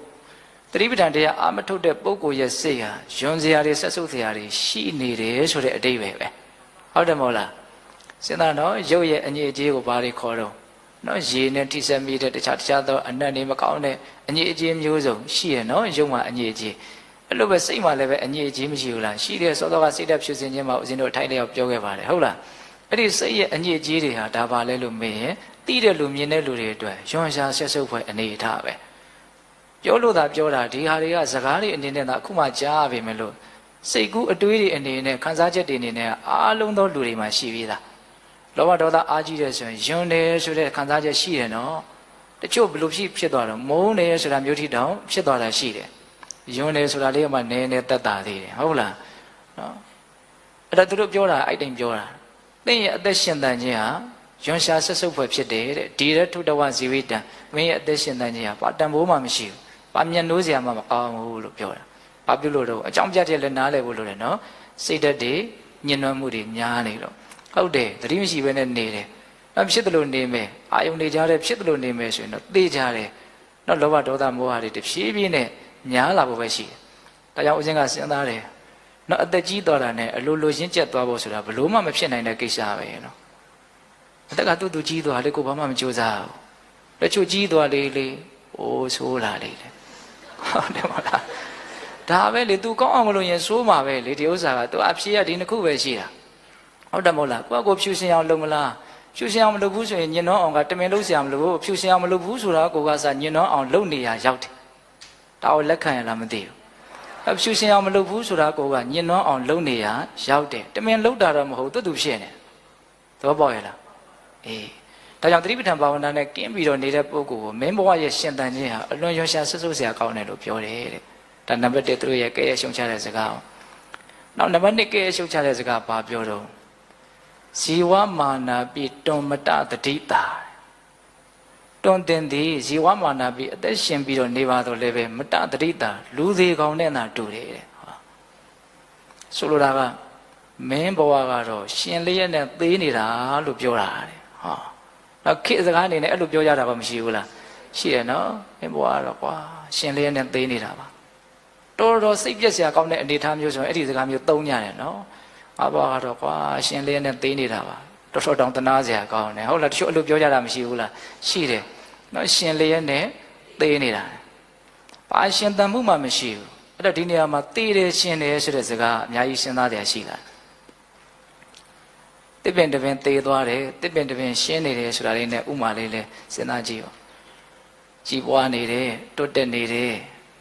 ့တတိပဋ္ဌာန်တရားအာမထုတ်တဲ့ပုဂ္ဂိုလ်ရဲ့စိတ်ဟာယွန်စရာတွေဆက်စုပ်စရာတွေရှိနေတယ်ဆိုတဲ့အဓိပ္ပာယ်ပဲဟုတ်တယ်မဟုတ်လားစဉ်းစားတော့ရုပ်ရဲ့အငြိအကျေးကိုဘာတွေခေါ်တော့နော်ရေနဲ့ထိစပ်မိတဲ့တခြားသောအနတ်နေမကောင်းတဲ့အငြိအကျေးမျိုးစုံရှိရနော်ရုပ်မှာအငြိအကျေးအဲ့လိုပဲစိတ်မှာလည်းပဲအငြိအကျေးမရှိဘူးလားရှိတယ်စောစောကစိတ်ဓာတ်ဖြူစင်ခြင်းမှာဦးဇင်းတို့ထိုက်လျောက်ပြောခဲ့ပါတယ်ဟုတ်လားအဲ့ဒီစိတ်ရဲ့အငြိအကျေးတွေဟာဒါပါလဲလို့မေးရင်သိတဲ့လူမြင်တဲ့လူတွေအတွက်ယွန်ရှာဆက်စုပ်ဖွယ်အနေအထားပဲပြောလို့သာပြောတာဒီဟာတွေကစကားတွေအနေနဲ့သာအခုမှကြားပေမဲ့လို့စိတ်ကူးအတွေးတွေအနေနဲ့ခံစားချက်တွေအနေနဲ့အားလုံးသောလူတွေမှာရှိပြီးသားလောဘဒေါသအားကြီးတယ်ဆိုရင်ယွန်းတယ်ဆိုတဲ့ခံစားချက်ရှိတယ်နော်တချို့ဘလို့ဖြစ်သွားတော့မုန်းတယ်ဆိုတာမျိုးထိတောင်ဖြစ်သွားတာရှိတယ်ယွန်းတယ်ဆိုတာလေးကမှနည်းနည်းတက်တာသေးတယ်ဟုတ်လားနော်အဲ့ဒါသူတို့ပြောတာအဲ့တိုင်ပြောတာသင်ရဲ့အသက်ရှင်တန်ခြင်းဟာယွန်းရှာဆက်စုပ်ဖွယ်ဖြစ်တယ်တဲ့ဒီရထုတဝဇီဝိတံမင်းရဲ့အသက်ရှင်တန်ခြင်းဟာပါတန်ဖိုးမှမရှိဘူး ဘာမျက်နှိုးစရာမှမကောင်းဘူးလို့ပြောတာဘာဖြစ်လို့တော့အကြောင်းပြချက်လည်းနားလည်ဖို့လိုတယ်နော်စိတ်ဓာတ်တွေညှဉ်းနှွမ်းမှုတွေများနေတော့ဟုတ်တယ်သတိမရှိဘဲနဲ့နေတယ်နောက်ဖြစ်တယ်လို့နေမယ်အာယုန်နေကြတယ်ဖြစ်တယ်လို့နေမယ်ဆိုရင်တော့သိကြတယ်နောက်လောဘဒေါသမောဟတွေတဖြည်းဖြည်းနဲ့များလာဖို့ပဲရှိတယ်ဒါကြောင့်ဦးဇင်းကစဉ်းစားတယ်နော်အသက်ကြီးသွားတာနဲ့အလိုလိုရင့်ကျက်သွားဖို့ဆိုတာဘလို့မှမဖြစ်နိုင်တဲ့ကိစ္စပဲနော်အသက်ကတူကြီးသွားလေကိုဘာမှမကြိုးစားဘူးတချို့ကြီးသွားလေအိုးဆိုးလာလေဟုတ်တယ်မလားဒါပဲလေ तू ကောင်းအောင်မလို့ရင်စိုးမှာပဲလေဒီဥစ္စာက तू အဖြေကဒီနှစ်ခုပဲရှိတာဟုတ်တယ်မဟုတ်လားကိုဖြူရှင်အောင်လုပ်မလားဖြူရှင်အောင်မလုပ်ဘူးဆိုရင်ညင်နှောအောင်ကတမင်လုပ်เสียမလို့ဖြူရှင်အောင်မလုပ်ဘူးဆိုတာကိုကစားညင်နှောအောင်လုပ်နေရရောက်တယ်ဒါကိုလက်ခံရလားမသိဘူးဖြူရှင်အောင်မလုပ်ဘူးဆိုတာကိုကညင်နှောအောင်လုပ်နေရရောက်တယ်တမင်လုပ်တာတော့မဟုတ်သူဖြစ်နေသဘောပေါက်ရလားအေးဒါကြောင့်သတိပဋ္ဌာန်ဘာဝနာနဲ့ကင်းပြီးတော့နေတဲ့ပုဂ္ဂိုလ်ကိုမင်းဘဝရဲ့ရှင်သန်ခြင်းဟာအလွန်ရွှင်ရှားဆွတ်ဆွတ်စရာကောင်းတယ်လို့ပြောတယ်တဲ့ဒါနံပါတ်1သူတို့ရဲ့ကဲရဲ့ရှုံချတဲ့စကားနောက်နံပါတ်2ကဲရဲ့ရှုံချတဲ့စကားဘာပြောတော့ဇီဝမာနာပိတွန်မတတတိတာတွန်တင်သည်ဇီဝမာနာပိအသက်ရှင်ပြီးတော့နေပါတော့လည်းပဲမတတတိတာလူသေးကောင်နဲ့သာတူတယ်တဲ့ဆိုလိုတာကမင်းဘဝကတော့ရှင်လျက်နဲ့သေးနေတာလို့ပြောတာတဲ့နောက်ခေတ်စကားအနေနဲ့အဲ့လိုပြောကြတာပါမရှိဘူးလားရှိရနော်မင်းဘဝကတော့ကွာရှင်လျက်နဲ့သေးနေတာပါတော်စိတ်ပြက်စရာကောင်းတဲ့အနေအထားမျိုးဆိုရင်အဲ့ဒီစကားမျိုးသုံးကြတယ်နော်အဘကတော့ကွာရှင်လျက်နဲ့သေးနေတာပါတော်တောင်တနာစရာကောင်းတယ်ဟုတ်လားတချို့အဲ့လိုပြောကြတာမရှိဘူးလားရှိတယ်နော်ရှင်လျက်နဲ့သေးနေတာဘာရှင်တန်မှုမှမရှိဘူးအဲ့တော့ဒီနေရာမှာသေးတယ်ရှင်တယ်ဆိုတဲ့စကားအများကြီးစဉ်းစားကြရရှိလားတစ်ပင်တစ်ပင်သေသွားတယ်တစ်ပင်တစ်ပင်ရှင်းနေတယ်ဆိုတာလေးနဲ့ဥမာလေးလဲစဉ်းစားကြည့်ပါကြီးပွားနေတယ်တွတ်တက်နေတယ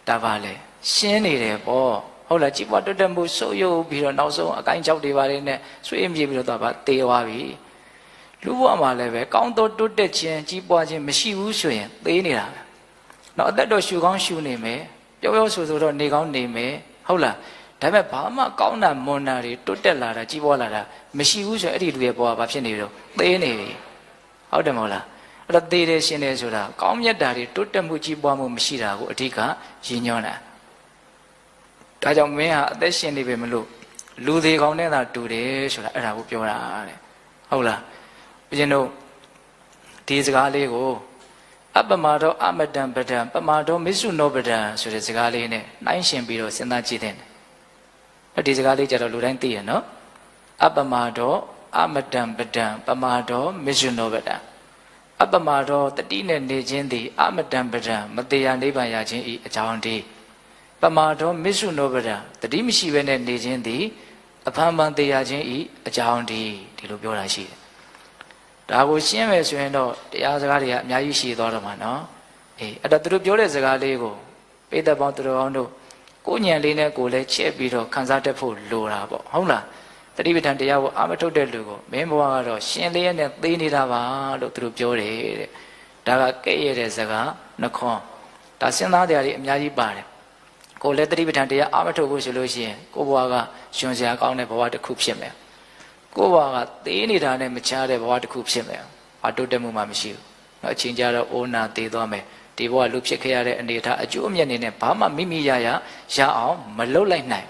်ဒါပါလေရှင်းနေတယ်ပေါ့ဟုတ်လားကြီးပွားတွတ်တက်မှုဆုပ်ယုပ်ပြီးတော့နောက်ဆုံးအကိုင်းကြောက်တွေပါလေးနဲ့ဆွေးမြေပြီးတော့သွားသေသွားပြီလူဘဝမှာလည်းပဲကောင်းသောတွတ်တက်ခြင်းကြီးပွားခြင်းမရှိဘူးဆိုရင်သေနေတာပဲနောက်အသက်တော့ရှူကောင်းရှူနေမယ်ပျော်ပျော်ဆိုဆိုတော့နေကောင်းနေမယ်ဟုတ်လားဒါပေမဲ့ဘာမှကောင်းတာမွန်တာတွေတွတ်တက်လာတာကြီးပွားလာတာမရှိဘူးဆိုရင်အဲ့ဒီလူရဲ့ဘဝဘာဖြစ်နေတော့သေနေပြီဟုတ်တယ်မဟုတ်လားအဲ့တော့သေတယ်ရှင်တယ်ဆိုတာကောင်းမြတ်တာတွေတွတ်တက်မှုကြီးပွားမှုမရှိတာကိုအဓိကရည်ညွှန်းတာဒါကြောင့်မင်းဟာအသက်ရှင်နေပြီမလို့လူသေးကောင်းနဲ့သာတူတယ်ဆိုတာအဲ့ဒါကိုပြောတာတဲ့ဟုတ်လားဘုရင်တို့ဒီစကားလေးကိုအပမတော်အမတံပဒံပမာတော်မစ္ဆုနောပဒံဆိုတဲ့စကားလေးနဲ့နှိုင်းရှင်ပြီးတော့စဉ်းစားကြည့်တဲ့ဒီစကားလေးကြတော့လူတိုင်းသိရနော်အပမတော်အမတံပဒံပမာတော်မစ္ဆုနောပဒံအပမတော်တတိနဲ့နေခြင်းသည်အမတံပဒံမတရားနိဗ္ဗာန်ရခြင်းဤအကြောင်းတည်းပမာတော်မစ္ဆုနောပဒံတတိမရှိဘဲနဲ့နေခြင်းသည်အဖန်ဖန်တရားခြင်းဤအကြောင်းတည်းဒီလိုပြောတာရှိတယ်ဒါကိုရှင်းမယ်ဆိုရင်တော့တရားစကားတွေကအများကြီးရှိသွားတော့မှာနော်အေးအဲ့တော့သူတို့ပြောတဲ့စကားလေးကိုပိဿပေါင်းသူတို့အောင်တို့ကိုညံလေးနဲ့ကိုလည်းချက်ပြီးတော့ခန်းစားတတ်ဖို့လိုတာပေါ့ဟုတ်လားတတိပဋ္ဌာန်တရားကိုအာမထုတ်တဲ့လူကိုမင်းဘဝကတော့ရှင်လေးနဲ့သိနေတာပါလို့သူတို့ပြောတယ်တဲ့ဒါကကဲ့ရဲ့တဲ့စကားနှခွန်းဒါစဉ်းစားတရားတွေအများကြီးပါတယ်ကိုလည်းတတိပဋ္ဌာန်တရားအာမထုတ်ဖို့ဆိုလို့ရှိရင်ကိုဘဝကရှင်စရာကောင်းတဲ့ဘဝတစ်ခုဖြစ်မယ်ကိုဘဝကသိနေတာနဲ့မချတဲ့ဘဝတစ်ခုဖြစ်မယ်ဘာတိုးတက်မှုမှမရှိဘူးအချင်းကြတော့အိုးနာသေးသွားမယ်ဒီဘဝလူဖြစ်ခဲ့ရတဲ့အနေအထားအကျိုးအမြတ်နေနဲ့ဘာမှမိမိရအောင်မလုပ်လိုက်နိုင်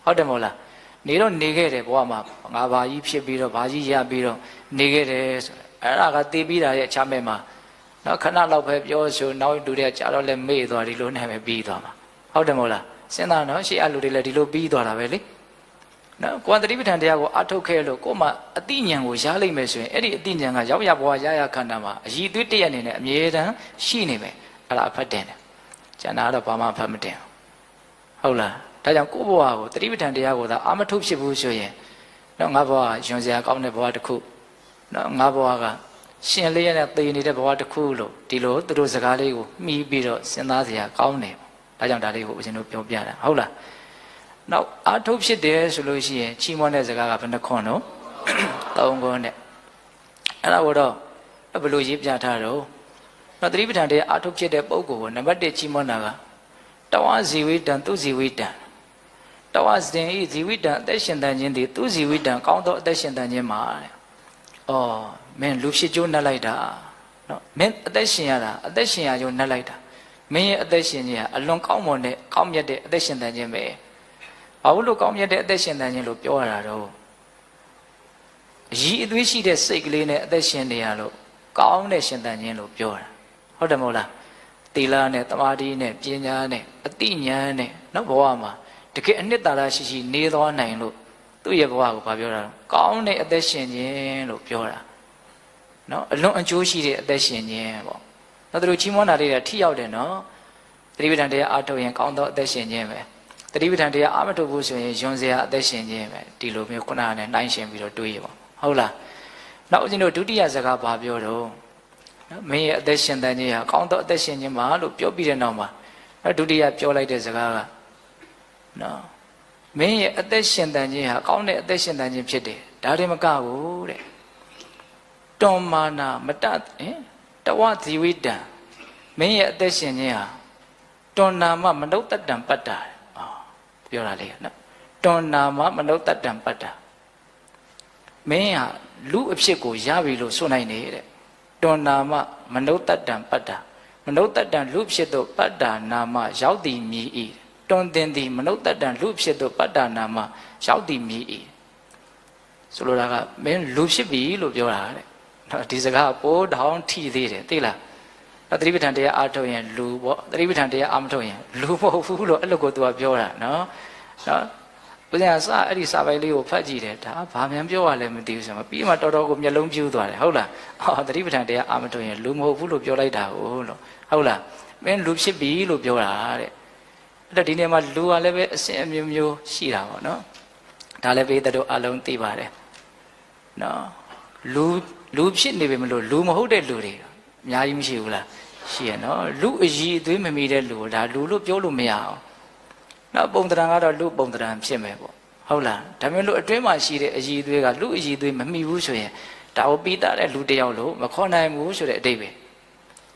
ဟုတ်တယ်မဟုတ်လားနေတော့နေခဲ့တယ်ဘဝမှာငါဘာကြီးဖြစ်ပြီးတော့ဘာကြီးရပြီးတော့နေခဲ့တယ်ဆိုအဲ့ဒါကသိပြီးတာရဲ့အချမ်းမဲ့မှာနော်ခဏလောက်ပဲပြောဆိုနောက်လူတွေကကြာတော့လဲမေ့သွားဒီလိုနဲ့ပဲပြီးသွားမှာဟုတ်တယ်မဟုတ်လားစဉ်းစားနော်ရှေ့အလူတွေလည်းဒီလိုပြီးသွားတာပဲလေနော်ကိုယ်တတိပဋ္ဌာန်တရားကိုအထုတ်ခဲ့လို့ကိုယ်မှအတိညာဏ်ကိုရလိမ့်မယ်ဆိုရင်အဲ့ဒီအတိညာဏ်ကရောက်ရဘဝရခန္ဓာမှာအည်သွေးတရက်နေနဲ့အမြဲတမ်းရှိနေမယ်အဲ့ဒါအဖတ်တင်တယ်ကျန်တာတော့ဘာမှအဖတ်မတင်ဟုတ်လားဒါကြောင့်ကိုယ့်ဘဝကိုတတိပဋ္ဌာန်တရားကိုသာအာမထုတ်ဖြစ်ဘူးဆိုရင်တော့ငါဘဝယွန်စရာကောင်းတဲ့ဘဝတစ်ခုနော်ငါဘဝကရှင်လေးရတဲ့သေနေတဲ့ဘဝတစ်ခုလို့ဒီလိုသူတို့စကားလေးကိုမှီးပြီးတော့စဉ်းစားစရာကောင်းတယ်ဒါကြောင့်ဒါလေးကိုဦးဇင်းတို့ပြောပြတာဟုတ်လားနောက်အာထုတ်ဖြစ်တယ်ဆိုလို့ရှိရင်ချီးမွမ်းတဲ့စကားကဘယ်နှခွန်းတော့3ခွန်းနဲ့အဲ့ဒါကိုတော့ဘယ်လိုရေးပြထားတော့နောက်သတိပဋ္ဌာန်တရားအာထုတ်ဖြစ်တဲ့ပုဂ္ဂိုလ်ကိုနံပါတ်1ချီးမွမ်းတာကတဝဇီဝိတံသူဇီဝိတံတဝဇင်ဤဇီဝိတံအသက်ရှင်တန်ခြင်းသည်သူဇီဝိတံကောင်းသောအသက်ရှင်တန်ခြင်းမှာတဲ့မင်းလူဖြစ်ကျိုးနှက်လိုက်တာနော်မင်းအသက်ရှင်ရတာအသက်ရှင်ရကျိုးနှက်လိုက်တာ မင်းရဲ့အသက်ရှင်ခြင်းဟာအလွန်ကောင်းမွန်တဲ့ကောင်းမြတ်တဲ့အသက်ရှင်တန်ခြင်းပဲဘာလို့ကောင်းမြတ်တဲ့အသက်ရှင်တန်ခြင်းလို့ပြောရတာတော့အည်အသွေးရှိတဲ့စိတ်ကလေးနဲ့အသက်ရှင်နေရလို့ကောင်းတဲ့ရှင်တန်ခြင်းလို့ပြောတာဟုတ်တယ်မဟုတ်လားသီလနဲ့သမာဓိနဲ့ပညာနဲ့အတိညာနဲ့နော်ဘဝမှာတကယ်အနှစ်သာရရှိရှိနေသွားနိုင်လို့သူ့ရဲ့ဘဝကိုဘာပြောတာကောင်းတဲ့အသက်ရှင်ခြင်းလို့ပြောတာနော်အလွန်အကျိုးရှိတဲ့အသက်ရှင်ခြင်းပေါ့နောက်သူတို့ချီးမွမ်းတာလေးတွေထိရောက်တယ်နော်သတိပဋ္ဌာန်တရားအားထုတ်ရင်ကောင်းသောအသက်ရှင်ခြင်းပဲသတိပဋ္ဌာန်တရားအားမထုတ်ဘူးဆိုရင်ယွန်စရာအသက်ရှင်ခြင်းပဲဒီလိုမျိုးခုနကနဲ့နှိုင်းရှင်ပြီးတော့တွေးရပါဟုတ်လားနောက်ဦးဇင်းတို့ဒုတိယစကားဘာပြောတော့နော်မင်းရဲ့အသက်ရှင်တန်ခြင်းဟာကောင်းသောအသက်ရှင်ခြင်းပါလို့ပြောပြီးတဲ့နောက်မှာဒုတိယပြောလိုက်တဲ့စကားကနော်မင်းရဲ့အသက်ရှင်တန်ခြင်းဟာကောင်းတဲ့အသက်ရှင်တန်ခြင်းဖြစ်တယ်ဒါတွေမကဘူးတဲ့တွန်မာနာမတတဝဇီဝိတံမင်းရဲ့အသက်ရှင်ခြင်းဟာတွန်နာမမနုဿတံပတ္တာပြောတာလေနော်တွန်နာမမနုဿတံပတ္တာမင်းဟာလူအဖြစ်ကိုရပြီလို့ဆိုနိုင်နေတဲ့တွန်နာမမနုဿတံပတ္တာမနုဿတံလူဖြစ်သောပတ္တာနာမရောက်သည်မြည်၏တွန်တင်သည်မနုဿတံလူဖြစ်သောပတ္တာနာမရောက်သည်မြည်၏ဆိုလိုတာကမင်းလူဖြစ်ပြီလို့ပြောတာတဲ့ဒီစကားပိုးတောင်ထိသေးတယ်သိလားသတိပဋ္ဌာန်တရားအားထုတ်ရင်လူပေါ့သတိပဋ္ဌာန်တရားအားမထုတ်ရင်လူမဟုတ်ဘူးလို့အဲ့လိုကိုသူကပြောတာနော်ဦးဇင်းကစအဲ့ဒီစာပိုင်လေးကိုဖတ်ကြည့်တယ်ဒါဘာမှန်ပြောရလဲမသိဘူးဆိုမှပြီးမှတော်တော်ကိုမျက်လုံးပြူးသွားတယ်ဟုတ်လားသတိပဋ္ဌာန်တရားအားမထုတ်ရင်လူမဟုတ်ဘူးလို့ပြောလိုက်တာဟုတ်လို့ဟုတ်လားမင်းလူဖြစ်ပြီလို့ပြောတာတဲ့အဲ့တော့ဒီနေ့မှာလူကလည်းပဲအစဉ်အမျိုးမျိုးရှိတာပေါ့နော်ဒါလည်းပဲတို့အလုံးသိပါတယ်နော်လူဖြစ်နေပြီမလို့လူမဟုတ်တဲ့လူတွေအများကြီးမရှိဘူးလားရှိရနော်လူအည်အသွေးမမီတဲ့လူဒါလူလို့ပြောလို့မရအောင်နော်ပုံတရံကတော့လူပုံတရံဖြစ်မယ်ပေါ့ဟုတ်လားဒါမျိုးလို့အတွင်းမှာရှိတဲ့အည်အသွေးကလူအည်အသွေးမမီဘူးဆိုရင်ဒါကိုပြီးတာတဲ့လူတယောက်လို့မခေါ်နိုင်ဘူးဆိုတဲ့အတိတ်ပဲ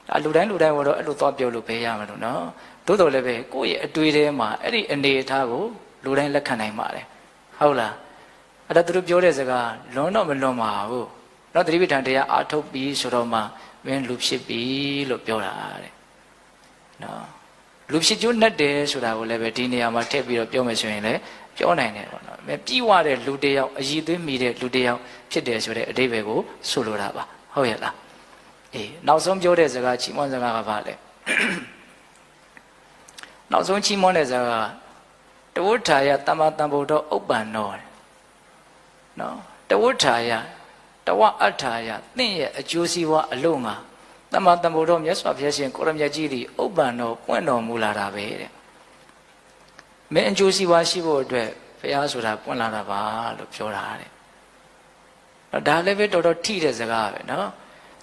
ဒါလူတိုင်းတော့အဲ့လိုသွားပြောလို့ပဲရမှာလို့နော်သို့တော်လည်းပဲကိုယ့်ရဲ့အတွေ့အထဲမှာအဲ့ဒီအနေအထားကိုလူတိုင်းလက်ခံနိုင်ပါတယ်ဟုတ်လားအဲ့ဒါသူတို့ပြောတဲ့စကားလွန်တော့မလွန်ပါဘူးနော်သတိပဋ္ဌာန်တရားအာထုတ်ပြီးဆိုတော့မှမင်းလူဖြစ်ပြီလို့ပြောတာတဲ့နော်လူဖြစ်ကျိုးနဲ့တယ်ဆိုတာကိုလည်းပဲဒီနေရာမှာထည့်ပြီးတော့ပြောမယ်ဆိုရင်လည်းပြောနိုင်တယ်ပေါ့နော်ပြီးွားတဲ့လူတယောက်အည်သွေးမိတဲ့လူတယောက်ဖြစ်တယ်ဆိုတဲ့အဓိပ္ပာယ်ကိုဆိုလိုတာပါဟုတ်ရဲ့လားအေးနောက်ဆုံးပြောတဲ့စကားချီးမွမ်းစကားကဘာလဲနောက်ဆုံးချီးမွမ်းတဲ့စကားတဝဋ္ဌာယတမ္မာတံဗုဒ္ဓဥပ္ပန္နောနော်တဝဋ္ဌာယတဝအဋ္ဌာယသင်ရဲ့အကျိုးစီးပွားအလို့ငါတမ္မာတံဗုဒ္ဓမြတ်စွာဘုရားရှင်ကိုရမြတ်ကြီးသည်ဥပ္ပန္နောပွင့်တော်မူလာတာပဲတဲ့မင်းအကျိုးစီးပွားရှိဖို့အတွက်ဘုရားဆိုတာပွင့်လာတာပါလို့ပြောတာတဲ့ဒါလည်းပဲတော်တော်ထိတဲ့စကားပဲနော်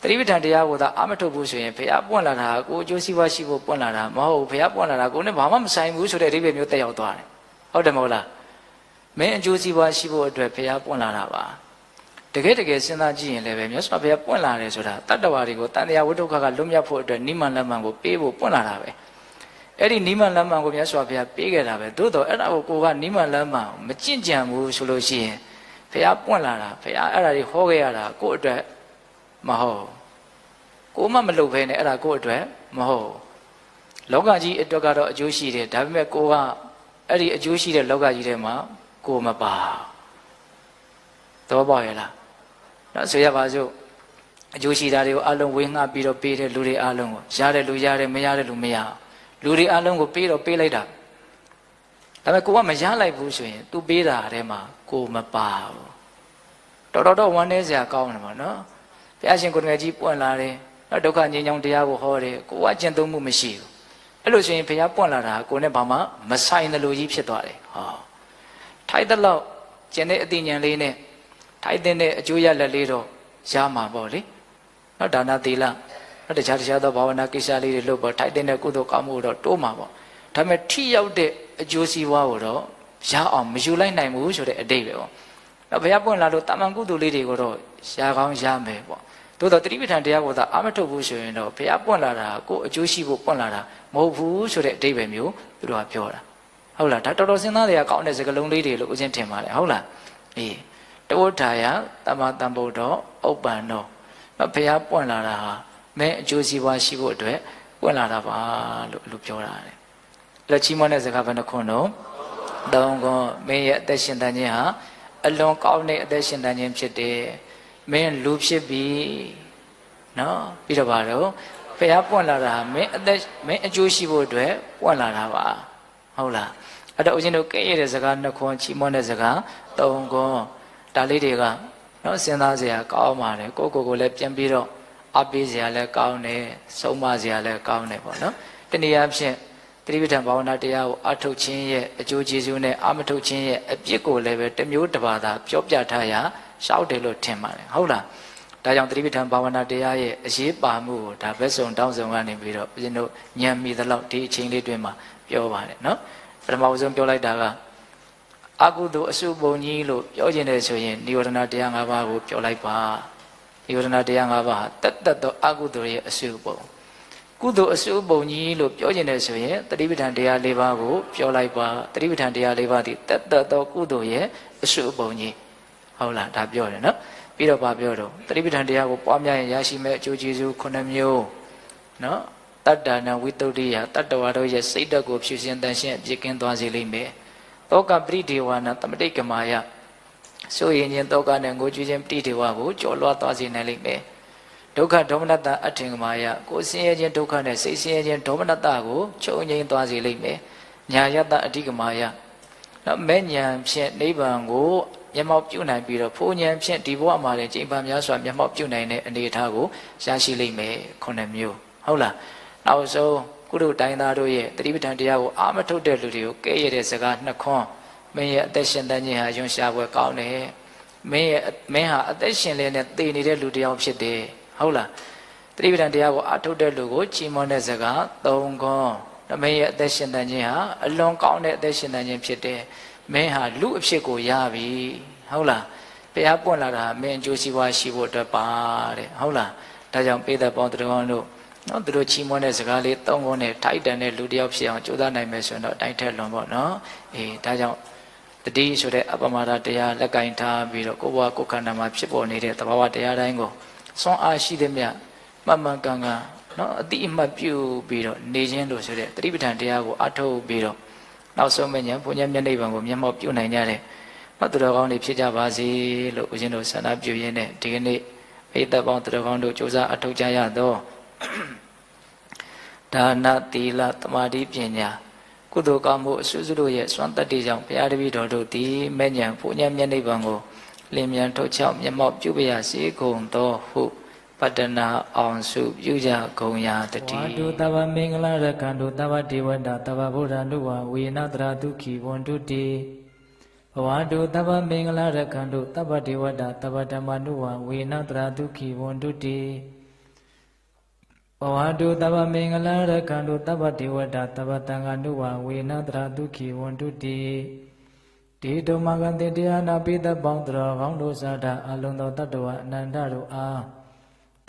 သတိပဋ္ဌာန်တရားကိုသာအာမထုတ်ဘူးဆိုရင်ဘုရားပွင့်လာတာကိုအကျိုးစီးပွားရှိဖို့ပွင့်လာတာမဟုတ်ဘူးဘုရားပွင့်လာတာကိုနဲ့ဘာမှမဆိုင်ဘူးဆိုတဲ့အဓိပ္ပာယ်မျိုးတက်ရောက်သွားတယ်ဟုတ်တယ်မဟုတ်လားမင်းအကျိုးစီးပွားရှိဖို့အတွက်ဘုရားပွင့်လာတာပါတကယ်စဉ်းစားကြည့်ရင်လည်းပဲမြတ်စွာဘုရားပွင့်လာတယ်ဆိုတာတတ္တဝါတွေကိုတန်တရားဝိဒုက္ခကလွတ်မြောက်ဖို့အတွက်နိမန်လက်မှန်ကိုပေးဖို့ပွင့်လာတာပဲအဲ့ဒီနိမန်လက်မှန်ကိုမြတ်စွာဘုရားပေးခဲ့တာပဲသို့တော့အဲ့ဒါကိုကနိမန်လက်မှန်မကြင့်ကြံဘူးဆိုလို့ရှိရင်ဘုရားပွင့်လာတာဘုရားအဲ့ဒါတွေဟောခဲ့ရတာကိုယ့်အတွက်မဟုတ်ကိုမှမလုပ်ဘဲနဲ့အဲ့ဒါကိုယ့်အတွက်မဟုတ်လောကကြီးအတွက်ကတော့အကျိုးရှိတယ်ဒါပေမဲ့ကိုကအဲ့ဒီအကျိုးရှိတဲ့လောကကြီးထဲမှာကိုမပါသဘောပေါက်ရဲ့လားနော်ဆိုရပါစို့အကျိုးရှိတာတွေကိုအလုံးဝေငှပြီးတော့ပေးတဲ့လူတွေအလုံးကိုရတယ်လူရတယ်မရတဲ့လူမရလူတွေအလုံးကိုပေးတော့ပေးလိုက်တာဒါပေမဲ့ကိုကမရလိုက်ဘူးဆိုရင် तू ပေးတာထဲမှာကိုမပါဘူးတော်ဝမ်းနေစရာကောင်းတယ်ပေါ့နော်ဘုရားရှင်ကိုယ်တော်ကြီးပွင့်လာတယ်နော်ဒုက္ခငြိမ်းချမ်းတရားကိုဟောတယ်ကိုကကျင့်သုံးမှုမရှိဘူးအဲ့လိုဆိုရင်ဘုရားပွင့်လာတာကိုနဲ့ဘာမှမဆိုင်တဲ့လူကြီးဖြစ်သွားတယ်ဟောထိုက်တဲ့လောက်ကျင့်တဲ့အသိဉာဏ်လေးနဲ့ထိုက်တဲ့အကျိုးရလက်လေးတော့ရမှာပေါ့လေနော်ဒါနသီလနော်တခြားသောဘာဝနာကိစ္စလေးတွေလုပ်ပေါ့ထိုက်တဲ့ကုသိုလ်ကောင်းမှုတော့တိုးမှာပေါ့ဒါပေမဲ့ထိရောက်တဲ့အကျိုးစီးပွားကိုတော့ရအောင်မယူလိုက်နိုင်ဘူးဆိုတဲ့အတိတ်ပဲပေါ့နော်ဘုရားပွင့်လာလို့တာမန်ကုသိုလ်လေးတွေကိုတော့ရကောင်းရမယ်ပေါ့သို့တော့တတိပဋ္ဌာန်တရားကိုသာအာမထုတ်ဘူးဆိုရင်တော့ဘုရားပွင့်လာတာကိုအကျိုးရှိဖို့ပွင့်လာတာမဟုတ်ဘူးဆိုတဲ့အတိတ်ပဲမျိုးသူတို့ကပြောတာဟုတ်လားဒါတော်စဉ်းစားရကောင်းတဲ့စကားလုံးလေးတွေလို့ဦးဇင်းထင်ပါတယ်ဟုတ်လားအေးတဝဋ္ဌာယတမ္မာတံဗုဒ္ဓဥပ္ပန္နောဘုရားပွင့်လာတာဟာမင်းအကျိုးစီးပွားရှိဖို့အတွက်ဝ ပွင့်လာတာပါလို့ပြောတာလေလက်ချီးမွမ်းတဲ့စကားဘယ်နှခွန်းတော့သုံးခွန်းမင်းရဲ့အသက်ရှင်တန်ခြင်းဟာအလွန်ကောင်းတဲ့အသက်ရှင်တန်ခြင်းဖြစ်တယ်မင်းလူဖြစ်ပြီနော်ပြီးတော့ပါတော့ဘုရားပွင့်လာတာမင်းအကျိုးရှိဖို့အတွက်ပွင့်လာတာပါဟုတ်လားအဲ့တော့ဦးဇင်းတို့ကဲ့ရဲ့တဲ့စကားနှစ်ခွန်းချီးမွမ်းတဲ့စကားသုံးခွန်းဒါလေးတွေကနော်စဉ်းစားစရာကောင်းပါတယ်ကိုလည်းပြန်ပြီးတော့အပေးစရာလည်းကောင်းတယ်ဆုံးမစရာလည်းကောင်းတယ်ပေါ့နော်တနည်းအားဖြင့်သတိပဋ္ဌာန်ဘာဝနာတရားကိုအထုတ်ခြင်းရဲ့အကျိုးကျေးဇူးနဲ့အမထုတ်ခြင်းရဲ့အပြစ်ကိုလည်းပဲတစ်မျိုးတစ်ပါးသာပြောပြထားရရှောက်တယ်လို့ထင်ပါတယ်ဟုတ်လားဒါကြောင့်သတိပဋ္ဌာန်ဘာဝနာတရားရဲ့အရေးပါမှုကိုဒါဘက်ဆုံးတောင်းဆုံးကနေပြီးတော့ဦးဇင်းတို့ဉာဏ်မိသလောက်ဒီအချိန်လေးတွင်မှာပြောပါတယ်နော်ပထမဆုံးပြောလိုက်တာကအကုသိုလ်အစုပုံကြီးလို့ပြောခြင်းတယ်ဆိုရင်និဝရဏတရား၅ပါးကိုပြောလိုက်ပါនិဝရဏတရား၅ပါးဟာတတ်သောအကုသိုလ်ရဲ့အစုပုံကုသိုလ်အစုပုံကြီးလို့ပြောခြင်းတယ်ဆိုရင်သတိပဋ္ဌာန်တရား၄ပါးကိုပြောလိုက်ပါသတိပဋ္ဌာန်တရား၄ပါးဒီတတ်သောကုသိုလ်ရဲ့အစုပုံကြီးဟုတ်လားဒါပြောတယ်နော်ပြီးတော့ဗာပြောတော့သတိပဋ္ဌာန်တရားကိုပွားများရင်ရရှိမဲ့အကျိုးကျေးဇူး9မျိုးနော်တတ္တနာဝိတ္တုရိယတတ္တဝါတို့ရဲ့စိတ်ဓာတ်ကိုဖြည့်စင်တန်ရှင်းအပြည့်ကင်းသွားစေလိမ့်မယ်တောကပရိဒေဝနာတမတိကမာယဆိုရင်ချင်းတောကနဲ့ငိုကြွေးခြင်းပရိဒေဝကိုကျော်လွှားသွားစေနိုင်လိမ့်မယ်ဒုက္ခဒေါမနတအထင်ကမာယကိုဆင်းရဲခြင်းဒုက္ခနဲ့စိတ်ဆင်းရဲခြင်းဒေါမနတကိုချုပ်ငြိမ်းသွားစေလိမ့်မယ်ညာယတအဓိကမာယနော်မဲ့ညာဖြင့်နိဗ္ဗာန်ကိုမျက်မှောက်ပြုနိုင်ပြီးတော့ဖိုးဉဏ်ဖြင့်ဒီဘဝမှာလည်းကျင့်ပါများစွာမျက်မှောက်ပြုနိုင်တဲ့အနေအထားကိုရရှိလိမ့်မယ်9မျိုးဟုတ်လားနောက်ဆုံးကုတို့တိုင်းသားတို့ရဲ့တတိပဋ္ဌာန်တရားကိုအာမထုတ်တဲ့လူတွေကိုကဲ့ရဲ့တဲ့စကားနှစ်ခွန်းမင်းရဲ့အသက်ရှင်တန်ခြင်းဟာယွန်းရှားပွဲကောင်းတယ်မင်းဟာအသက်ရှင်လျက်နဲ့တည်နေတဲ့လူတစ်ယောက်ဖြစ်တယ်ဟုတ်လားတတိပဋ္ဌာန်တရားကိုအာထုတ်တဲ့လူကိုချီးမွမ်းတဲ့စကားသုံးခွန်းမင်းရဲ့အသက်ရှင်တန်ခြင်းဟာအလွန်ကောင်းတဲ့အသက်ရှင်တန်ခြင်းဖြစ်တယ်မင်းဟာလူအဖြစ်ကိုရပြီဟုတ်လားဘုရားပွင့်လာတာမင်းအကျိုးစီးပွားရှိဖို့အတွက်ပါတဲ့ဟုတ်လားဒါကြောင့်ပေသက်ပေါင်းတော်တို့နော်သူတို့ချီးမွမ်းတဲ့စကားလေးသုံးခုနဲ့ထိုက်တန်တဲ့လူတစ်ယောက်ဖြစ်အောင်ကြိုးစားနိုင်မယ်ဆိုရင်တော့အတိုင်းထက်လွန်ပေါ့နော်ဒါကြောင့်တတိဆိုတဲ့အပမဒတရားလက်ကင်ထားပြီးတော့ကိုယ်ဘဝကိုယ်ခန္ဓာမှာဖြစ်ပေါ်နေတဲ့သဘာဝတရားတိုင်းကိုစွမ်းအားရှိသမျှမှန်မှန်ကန်ကန်နော်အတိအမှတ်ပြုပြီးတော့နေခြင်းလို့ဆိုတဲ့တတိပဋ္ဌာန်တရားကိုအထောက်ပြီးတော့နောက်ဆုံးမဉ္ဇဉ်ဘုညမျက်နှိပ်ပံကိုမျက်မှောက်ပြုနိုင်ကြတဲ့မတ်တော်ကောင်းတွေဖြစ်ကြပါစေလို့ဦးဇင်းတို့ဆန္ဒပြုရင်းနဲ့ဒီကနေ့ပိဿပေါင်းတော်ကောင်းတို့ကြိုးစားအထောက်ကြရတော့ဒါနသီလသမာဓိပညာကုသိုလ်ကောင်းမှုအစွစုတို့ရဲ့စွမ်းတတ္တိကြောင့်ဘုရားတပည့်တော်တို့သည်မဲ့ဉဏ်ဘုညမျက်နှိပ်ပံကိုလင်းမြန်ထုတ်ချောက်မျက်မှောက်ပြုပါရစေကုန်သောဟုပတ္တနာအောင်စုပြုကြကုန်ရာတတိဝါတုတဗ္ဗမင်္ဂလာရကံတုတဗ္ဗဒေဝတာတဗ္ဗဗုဒ္ဓနုဝဝေနတရာဒုက္ခိဝန္တုတိဘဝတုတဗ္ဗမင်္ဂလာရကံတုတဗ္ဗဒေဝတာတဗ္ဗဓမ္မနုဝဝေနတရာဒုက္ခိဝန္တုတိဘဝတုတဗ္ဗမင်္ဂလာရကံတုတဗ္ဗဒေဝတာတဗ္ဗသံဃာနုဝဝေနတရာဒုက္ခိဝန္တုတိဒီတုမကံတေတရားနာပိသပေါင်းတော်ကောင်းတို့သာတာအလုံးသောတတ္တဝအနန္တတို့အား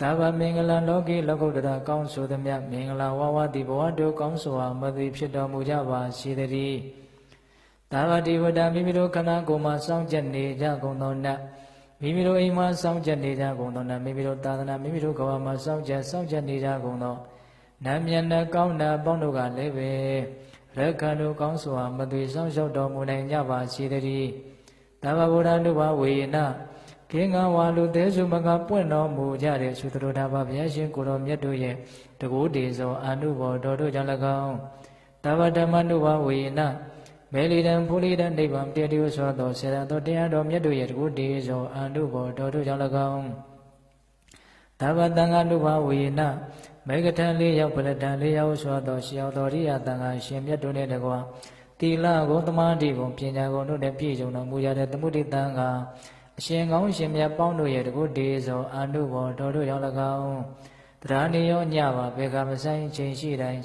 တဗ္ဗမင်္ဂလာလောကီလောကုတ္တရာကောင်းဆိုသမျှမင်္ဂလာဝဝတိဘဝတို့ကောင်းစွာမသိဖြစ်တော်မူကြပါစေတည်းသာဝတိဝတ္တမိမိတို့ခန္ဓာကိုယ်မှာစောင့်ကြနေကြကုန်သောနတ်မိမိတို့အိမ်မှာစောင့်ကြနေကြကုန်သောနတ်မိမိတို့သာသနာမိမိတို့ကဘာမှာစောင့်ကြနေကြကုန်သောနတ်မြတ်နဲ့ကောင်းနာပေါင်းတို့ကလည်းပဲရက္ခဏုကောင်းစွာမသွေဆောင်လျှောက်တော်မူနိုင်ကြပါစေတည်းသဗ္ဗဗုဒ္ဓနုဘဝေနခေငါဝါလူသေးစုမကပွင့်တော်မူကြတဲ့သုတ္တရဘာဘုရားရှင်ကိုတော်မြတ်တို့ရဲ့တကူတေဇောအာနုဘော်တော်တို့ကြောင့်၎င်းသဗ္ဗဓမ္မနုဘဝေနမေလီတံဖူလီတံနိဗ္ဗာန်တည်းတည်းဆိုသောဆေရသောတရားတော်မြတ်တို့ရဲ့တကူတေဇောအာနုဘော်တော်တို့ကြောင့်၎င်းသဗ္ဗတံဃာနုဘဝေနမေဃထံ၄ရောက်ပရတံ၄ရောက်ဆိုသောရှေယောတော်ရိယတံဃာရှင်မြတ်တို့နဲ့တကွာတိလကိုသမာဓိကိုပညာကိုတို့နဲ့ပြည့်စုံတော်မူရတဲ့သမုဒိတံဃာအရှင်ကောင်းရှင်မြတ်ပေါင်းတို့ရဲ့တကုတေဇောအာနုဘော်တော်တို့ရောက်၎င်းတရားနေရောညပါဘေကမဆိုင်ချိန်ရှိတိုင်း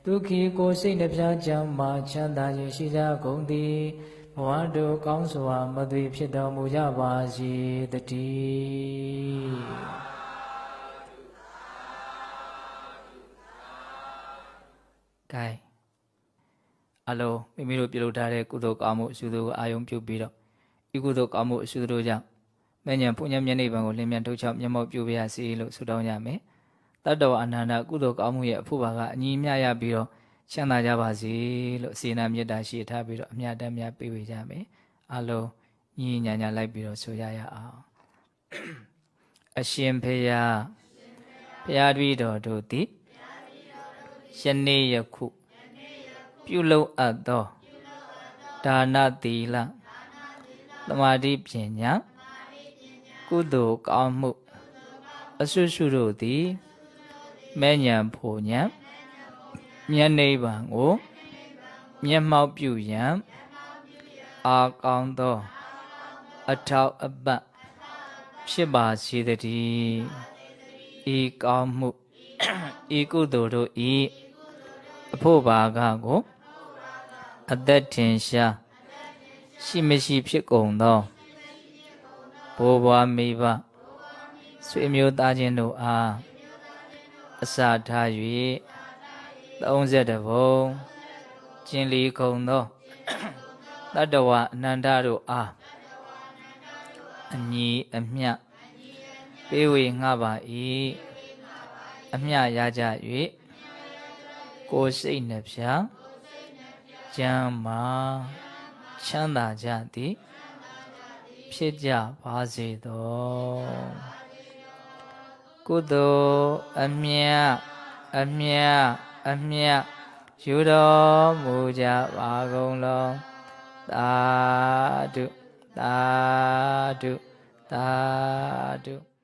ဒုက္ခိကိုစိတ်နှပြချမ်းမာချမ်းသာခြင်းရှိကြကုန်သည်ဘဝတို့ကောင်းစွာမသွေဖြစ်တော်မူကြပါစေတည်းကဲအလုံးမိမိတို့ပြုလုပ်ထားတဲ့ကုသိုလ်ကောင်းမှုအစုတို့ကိုအာယုံပြုပြီးတော့ဤကုသိုလ်ကောင်းမှုအစုတို့ကြောင့်မဲ့ဉဏ်ပုညံမျက်နှိပ်ပံကိုလင်းမြန်ထုတ်ချောက်မျက်မှောက်ပြုပါရစေလို့ဆုတောင်းကြမယ် တတ္တဝအနန္တကုသိုလ်ကောင်းမှုရဲ့အဖို့ပါကအညီမျှရပြီးတော့ချမ်းသာကြပါစေလို့စေနာမေတ္တာရှိထားပြီးတော့အမြတ်တမ်းများပေးဝေကြမယ်အလုံးညီညာညာလိုက်ပြီးတော့ဆိုရအောင်အရှင်ဖေယဘုရားတပည့်တော်တို့သည်ယနေ့ယခုပြုလုပ်အပ်သောဒါနသီလသမာဓိပညာကုသိုလ်ကောင်းမှုအစွတ်စွတို့သည်မဲ့ညာဖို့ညာမျက်နိဗ္ဗာန်ကိုမျက်မှောက်ပြုရန်အာကောင်းသောအထောက်အပံ့ဖြစ်ပါစေတည်းဤကောင်းမှုဤကုသိုလ်တို့ဤအဖို့ဘာကကိုအသက်ထင်ရှားရှိမရှိဖြစ်ကုန်သောဘိုးဘွားမိဘဆွေမျိုးသားချင်းတို့အားအစာထား၍32ဘုံကျင်လီခုံသောတတ္တဝအနန္တတို့အားအညီအမျှပေးဝေငှပါ၏အမျှရကြ၍ကိုယ်စိတ်နှဖျားကျမ်းမာချမ်းသာကြသည်ဖြစ်ကြပါစေသောကုသိုလ်အမြတ်အမြတ်အမြတ်ယူတော်မူကြပါကုန်လောသာဓုသာဓုသာဓု